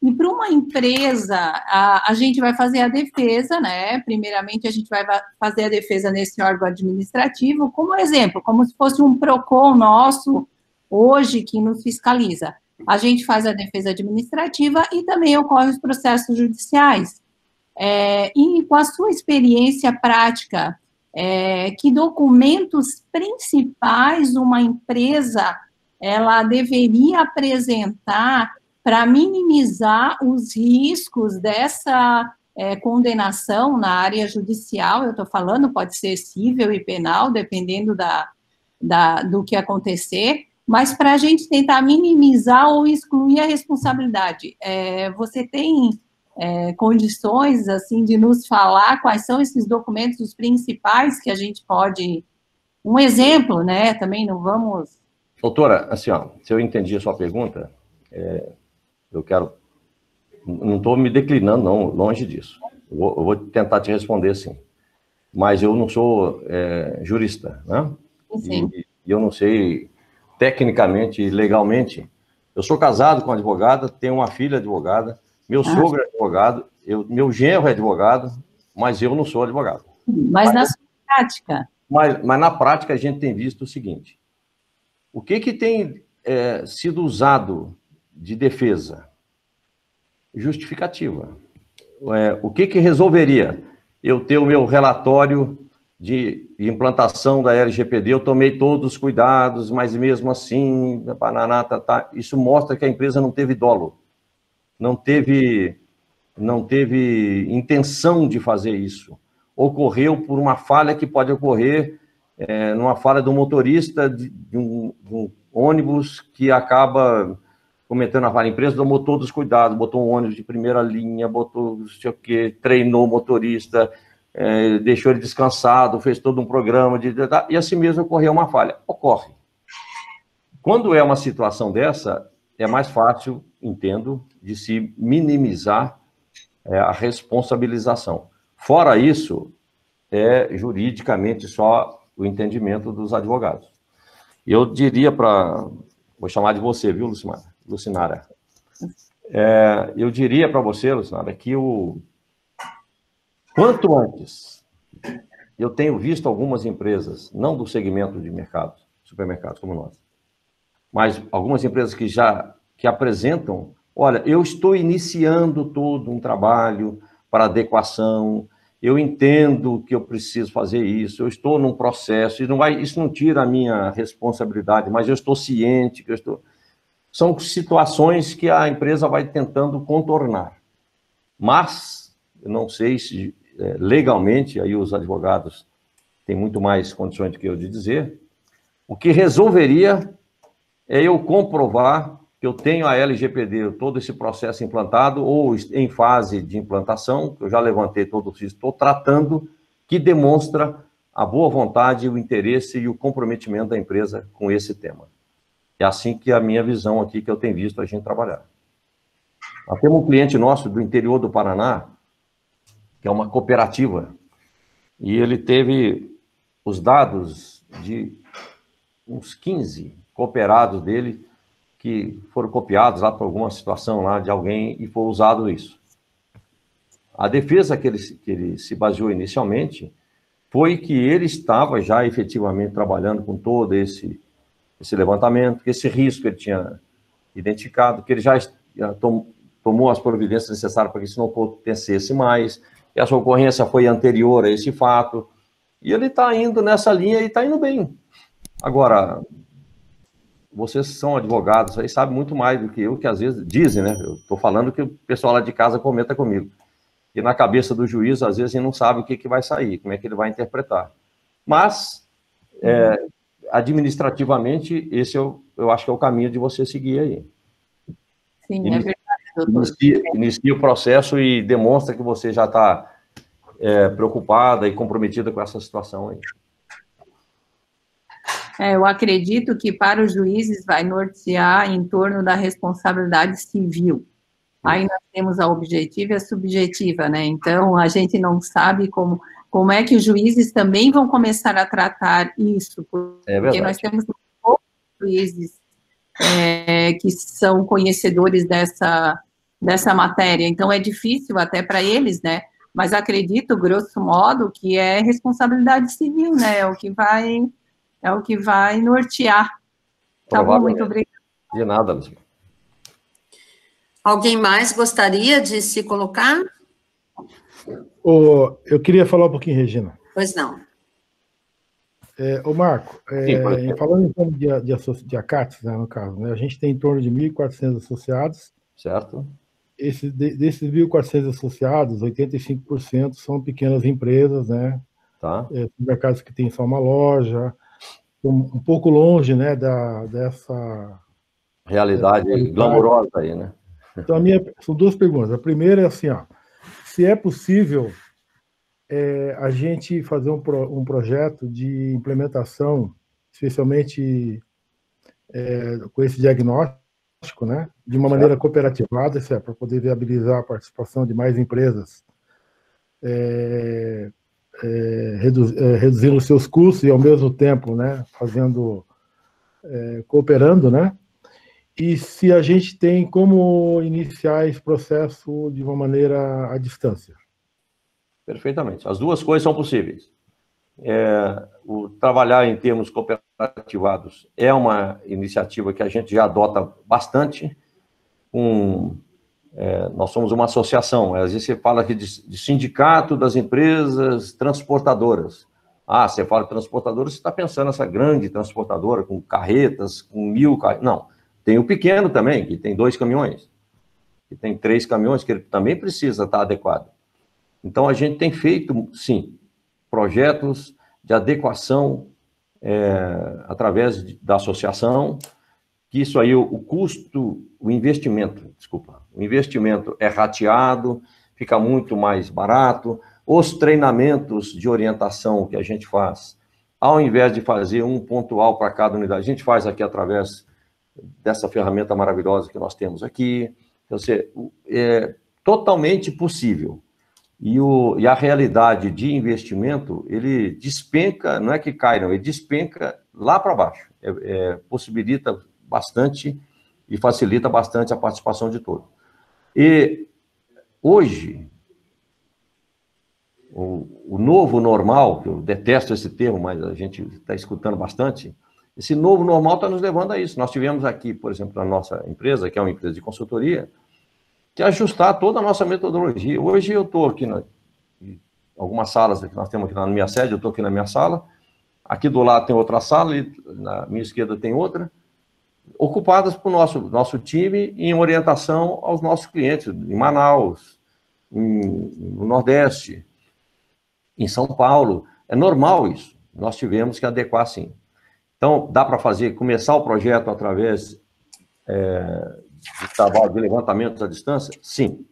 E para uma empresa, a gente vai fazer a defesa, né? Primeiramente, a gente vai fazer a defesa nesse órgão administrativo, como exemplo, como se fosse um PROCON nosso, hoje, que nos fiscaliza. A gente faz a defesa administrativa e também ocorrem os processos judiciais. E com a sua experiência prática, que documentos principais uma empresa ela deveria apresentar para minimizar os riscos dessa condenação na área judicial? Eu estou falando, pode ser civil e penal, dependendo do que acontecer, mas para a gente tentar minimizar ou excluir a responsabilidade. Você tem condições, assim, de nos falar quais são esses documentos, os principais, que a gente pode... Um exemplo, né? Também não vamos... Doutora, assim, ó, se eu entendi a sua pergunta, eu quero... Não estou me declinando, não, longe disso. Eu vou tentar te responder, sim. Mas eu não sou jurista, né? Sim. E eu não sei, tecnicamente e legalmente. Eu sou casado com uma advogada, tenho uma filha advogada, meu sogro é advogado, meu genro é advogado, mas eu não sou advogado. Mas na sua prática? Mas na prática a gente tem visto o seguinte, o que tem sido usado de defesa? Justificativa. O que resolveria? Eu ter o meu relatório de implantação da LGPD, eu tomei todos os cuidados, mas mesmo assim, isso mostra que a empresa não teve dolo, não teve intenção de fazer isso. Ocorreu por uma falha que pode ocorrer, numa falha do motorista de um ônibus que acaba cometendo a falha. A empresa tomou todos os cuidados, botou um ônibus de primeira linha, botou não sei o quê, treinou o motorista, deixou ele descansado, fez todo um programa, e assim mesmo ocorreu uma falha. Ocorre. Quando é uma situação dessa, é mais fácil, entendo, de se minimizar a responsabilização. Fora isso, é juridicamente só o entendimento dos advogados. Eu diria vou chamar de você, viu, Lucinara? Eu diria para você, Lucinara, que quanto antes, eu tenho visto algumas empresas, não do segmento de mercados, supermercados como nós, mas algumas empresas que apresentam, olha, eu estou iniciando todo um trabalho para adequação, eu entendo que eu preciso fazer isso, eu estou num processo, isso não tira a minha responsabilidade, mas eu estou ciente que eu estou... São situações que a empresa vai tentando contornar. Mas, eu não sei se legalmente, aí os advogados têm muito mais condições do que eu de dizer, o que resolveria é eu comprovar que eu tenho a LGPD, todo esse processo implantado, ou em fase de implantação, que eu já levantei todo isso, estou tratando, que demonstra a boa vontade, o interesse e o comprometimento da empresa com esse tema. É assim que a minha visão aqui, que eu tenho visto a gente trabalhar. Nós temos um cliente nosso do interior do Paraná, que é uma cooperativa, e ele teve os dados de uns 15 cooperados dele, que foram copiados lá por alguma situação lá de alguém e foi usado isso. A defesa que ele se baseou inicialmente foi que ele estava já efetivamente trabalhando com todo esse levantamento, que esse risco ele tinha identificado, que ele já tomou as providências necessárias para que isso não acontecesse mais, que essa ocorrência foi anterior a esse fato, e ele está indo nessa linha e está indo bem. Agora, vocês são advogados, aí sabem muito mais do que eu, que às vezes dizem, né? Eu estou falando que o pessoal lá de casa comenta comigo. E na cabeça do juiz, às vezes, ele não sabe o que vai sair, como é que ele vai interpretar. Mas, administrativamente, esse eu acho que é o caminho de você seguir aí. Sim, é verdade, doutor. Inicia o processo e demonstra que você já está preocupada e comprometida com essa situação aí. Eu acredito que para os juízes vai nortear em torno da responsabilidade civil. Aí nós temos a objetiva e a subjetiva, né? Então, a gente não sabe como é que os juízes também vão começar a tratar isso, porque nós temos poucos juízes que são conhecedores dessa matéria, então é difícil até para eles, né? Mas acredito, grosso modo, que é responsabilidade civil, né? É o que vai nortear. Tá bom, muito obrigada. De nada, Lúcia. Alguém mais gostaria de se colocar? Eu queria falar um pouquinho, Regina. Pois não. Marco, falando em torno de ACATs, né, no caso, né, a gente tem em torno de 1.400 associados. Certo. Desses 1.400 associados, 85% são pequenas empresas, né? Tá. Mercados que têm só uma loja, um pouco longe, né, dessa realidade glamourosa aí, né? Então, são duas perguntas. A primeira é assim, se é possível a gente fazer um projeto de implementação, especialmente com esse diagnóstico, né, de uma maneira cooperativada, para poder viabilizar a participação de mais empresas, reduzindo os seus custos e, ao mesmo tempo, né, cooperando, né? E se a gente tem como iniciar esse processo de uma maneira à distância? Perfeitamente. As duas coisas são possíveis. O trabalhar em termos cooperativados é uma iniciativa que a gente já adota bastante. Nós somos uma associação. Às vezes você fala aqui de sindicato das empresas transportadoras. Você fala de transportadora, você está pensando nessa grande transportadora com carretas, com 1.000 carretas. Não. Tem o pequeno também, que tem 2 caminhões, que tem 3 caminhões, que ele também precisa estar adequado. Então, a gente tem feito, sim, projetos de adequação através da associação, que isso aí, o investimento é rateado, fica muito mais barato. Os treinamentos de orientação que a gente faz, ao invés de fazer um pontual para cada unidade, a gente faz aqui através dessa ferramenta maravilhosa que nós temos aqui. Então, é totalmente possível. E a realidade de investimento, ele despenca, não é que cai, não, ele despenca lá para baixo. Possibilita bastante e facilita bastante a participação de todos. E hoje, o novo normal, que eu detesto esse termo, mas a gente está escutando bastante, esse novo normal está nos levando a isso. Nós tivemos aqui, por exemplo, na nossa empresa, que é uma empresa de consultoria, que ajustar toda a nossa metodologia. Hoje eu estou aqui algumas salas que nós temos aqui na minha sede, eu estou aqui na minha sala, aqui do lado tem outra sala, e na minha esquerda tem outra, ocupadas por nosso time em orientação aos nossos clientes, em Manaus, no Nordeste, em São Paulo. É normal isso, nós tivemos que adequar sim. Então, dá para começar o projeto através de trabalho de levantamento à distância? Sim.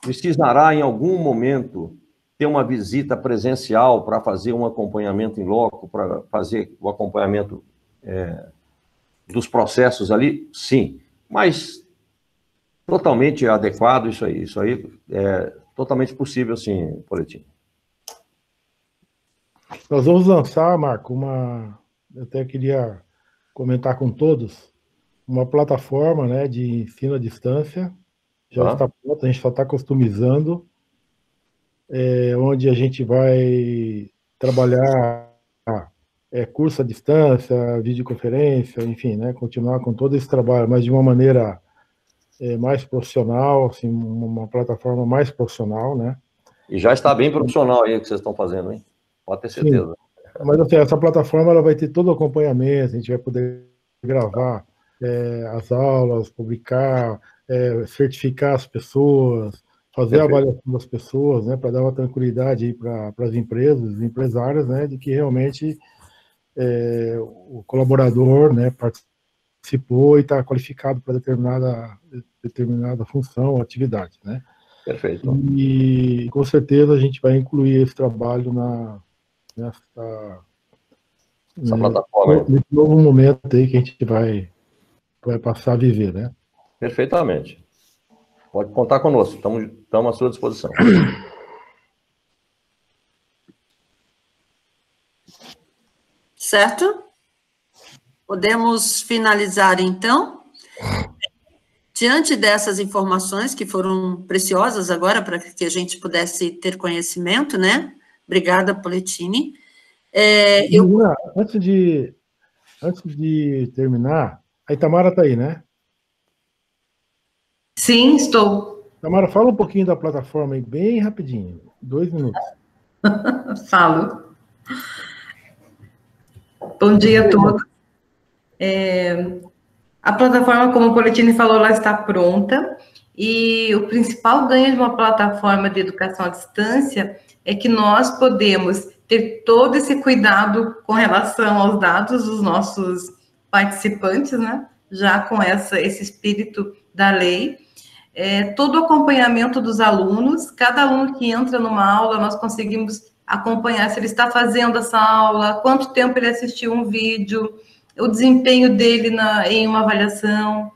Precisará, em algum momento, ter uma visita presencial para fazer um acompanhamento em loco, para fazer o acompanhamento dos processos ali? Sim. Mas totalmente adequado isso aí. Isso aí é totalmente possível, sim, Poletti. Nós vamos lançar, Marco, eu até queria comentar com todos, uma plataforma, né, de ensino à distância. Já está pronta, a gente só está customizando, onde a gente vai trabalhar curso à distância, videoconferência, enfim, né, continuar com todo esse trabalho, mas de uma maneira mais profissional, assim, uma plataforma mais profissional, né? E já está bem profissional aí o que vocês estão fazendo, hein? Pode ter certeza. Sim. Mas assim, essa plataforma ela vai ter todo o acompanhamento, a gente vai poder gravar as aulas, publicar, certificar as pessoas, fazer a avaliação das pessoas, né, para dar uma tranquilidade para as empresas, empresários, né, de que realmente o colaborador, né, participou e está qualificado para determinada função ou atividade, né? Perfeito. E com certeza a gente vai incluir esse trabalho nessa plataforma. Nesse novo momento aí que a gente vai passar a viver, né? Perfeitamente. Pode contar conosco, estamos à sua disposição. Certo? Podemos finalizar, então? Diante dessas informações que foram preciosas agora, para que a gente pudesse ter conhecimento, né? Obrigada, Polettini. Antes de terminar, a Itamara está aí, né? Sim, estou. Itamara, fala um pouquinho da plataforma aí, bem rapidinho, 2 minutos. Falo. Bom dia a todos. A plataforma, como o Polettini falou, ela está pronta, e o principal ganho de uma plataforma de educação à distância é que nós podemos ter todo esse cuidado com relação aos dados dos nossos participantes, né? Já com esse espírito da lei. Todo o acompanhamento dos alunos, cada aluno que entra numa aula, nós conseguimos acompanhar se ele está fazendo essa aula, quanto tempo ele assistiu um vídeo, o desempenho dele em uma avaliação,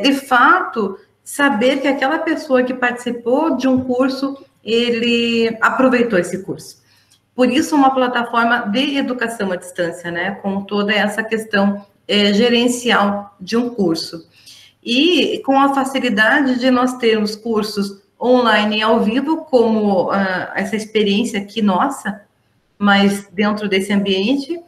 de fato, saber que aquela pessoa que participou de um curso, ele aproveitou esse curso. Por isso, uma plataforma de educação à distância, né, com toda essa questão gerencial de um curso. E com a facilidade de nós termos cursos online e ao vivo, como essa experiência aqui nossa, mas dentro desse ambiente,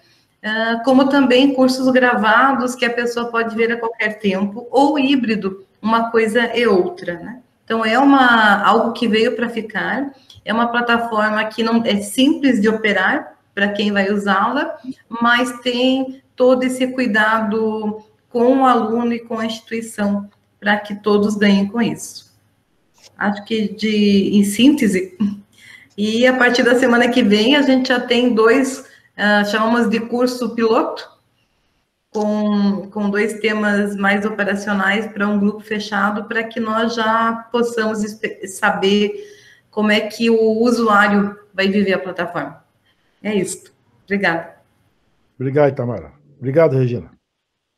como também cursos gravados que a pessoa pode ver a qualquer tempo, ou híbrido, uma coisa e outra, né? Então, algo que veio para ficar, é uma plataforma que não é simples de operar para quem vai usá-la, mas tem todo esse cuidado com o aluno e com a instituição, para que todos ganhem com isso. Acho que, em síntese, e a partir da semana que vem, a gente já tem 2, chamamos de curso piloto, com 2 temas mais operacionais para um grupo fechado, para que nós já possamos saber como é que o usuário vai viver a plataforma. É isso. Obrigada. Obrigado, Itamara. Obrigado, Regina.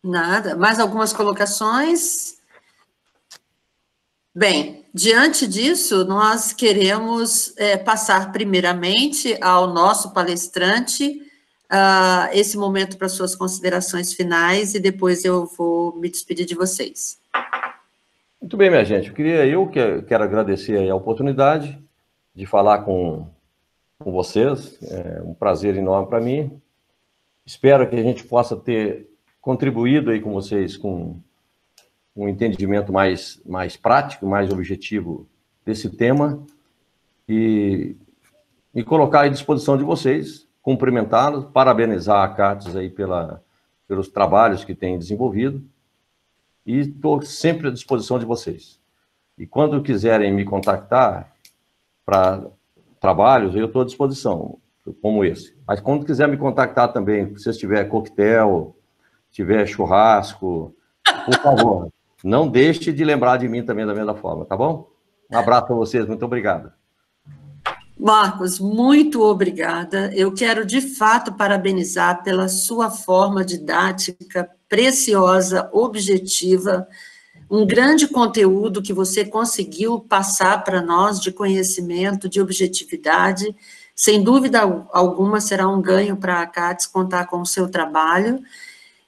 Nada. Mais algumas colocações? Bem, diante disso, nós queremos passar primeiramente ao nosso palestrante esse momento para suas considerações finais, e depois eu vou me despedir de vocês. Muito bem, minha gente. Eu quero agradecer a oportunidade de falar com vocês. É um prazer enorme para mim. Espero que a gente possa ter contribuído aí com vocês com um entendimento mais prático, mais objetivo desse tema. E, e colocar à disposição de vocês, cumprimentá-los, parabenizar a CATES aí pelos trabalhos que tem desenvolvido, e estou sempre à disposição de vocês. E quando quiserem me contactar para trabalhos, eu estou à disposição, como esse. Mas quando quiser me contactar também, se tiver coquetel, tiver churrasco, por favor, não deixe de lembrar de mim também da mesma forma, tá bom? Um abraço para vocês, muito obrigado. Marcos, muito obrigada. Eu quero, de fato, parabenizar pela sua forma didática preciosa, objetiva, um grande conteúdo que você conseguiu passar para nós de conhecimento, de objetividade. Sem dúvida alguma, será um ganho para a CATES contar com o seu trabalho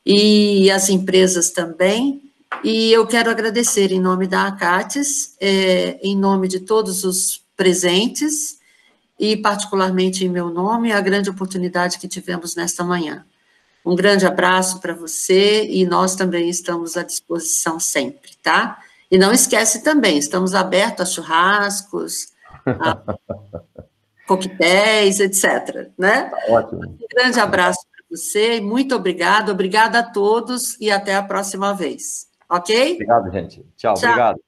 e as empresas também. E eu quero agradecer em nome da CATES, em nome de todos os presentes, e particularmente em meu nome, a grande oportunidade que tivemos nesta manhã. Um grande abraço para você, e nós também estamos à disposição sempre, tá? E não esquece também, estamos abertos a churrascos, a coquetéis, etc., né? Ótimo. Um grande abraço para você, muito obrigada a todos, e até a próxima vez, ok? Obrigado, gente. Tchau. Obrigado.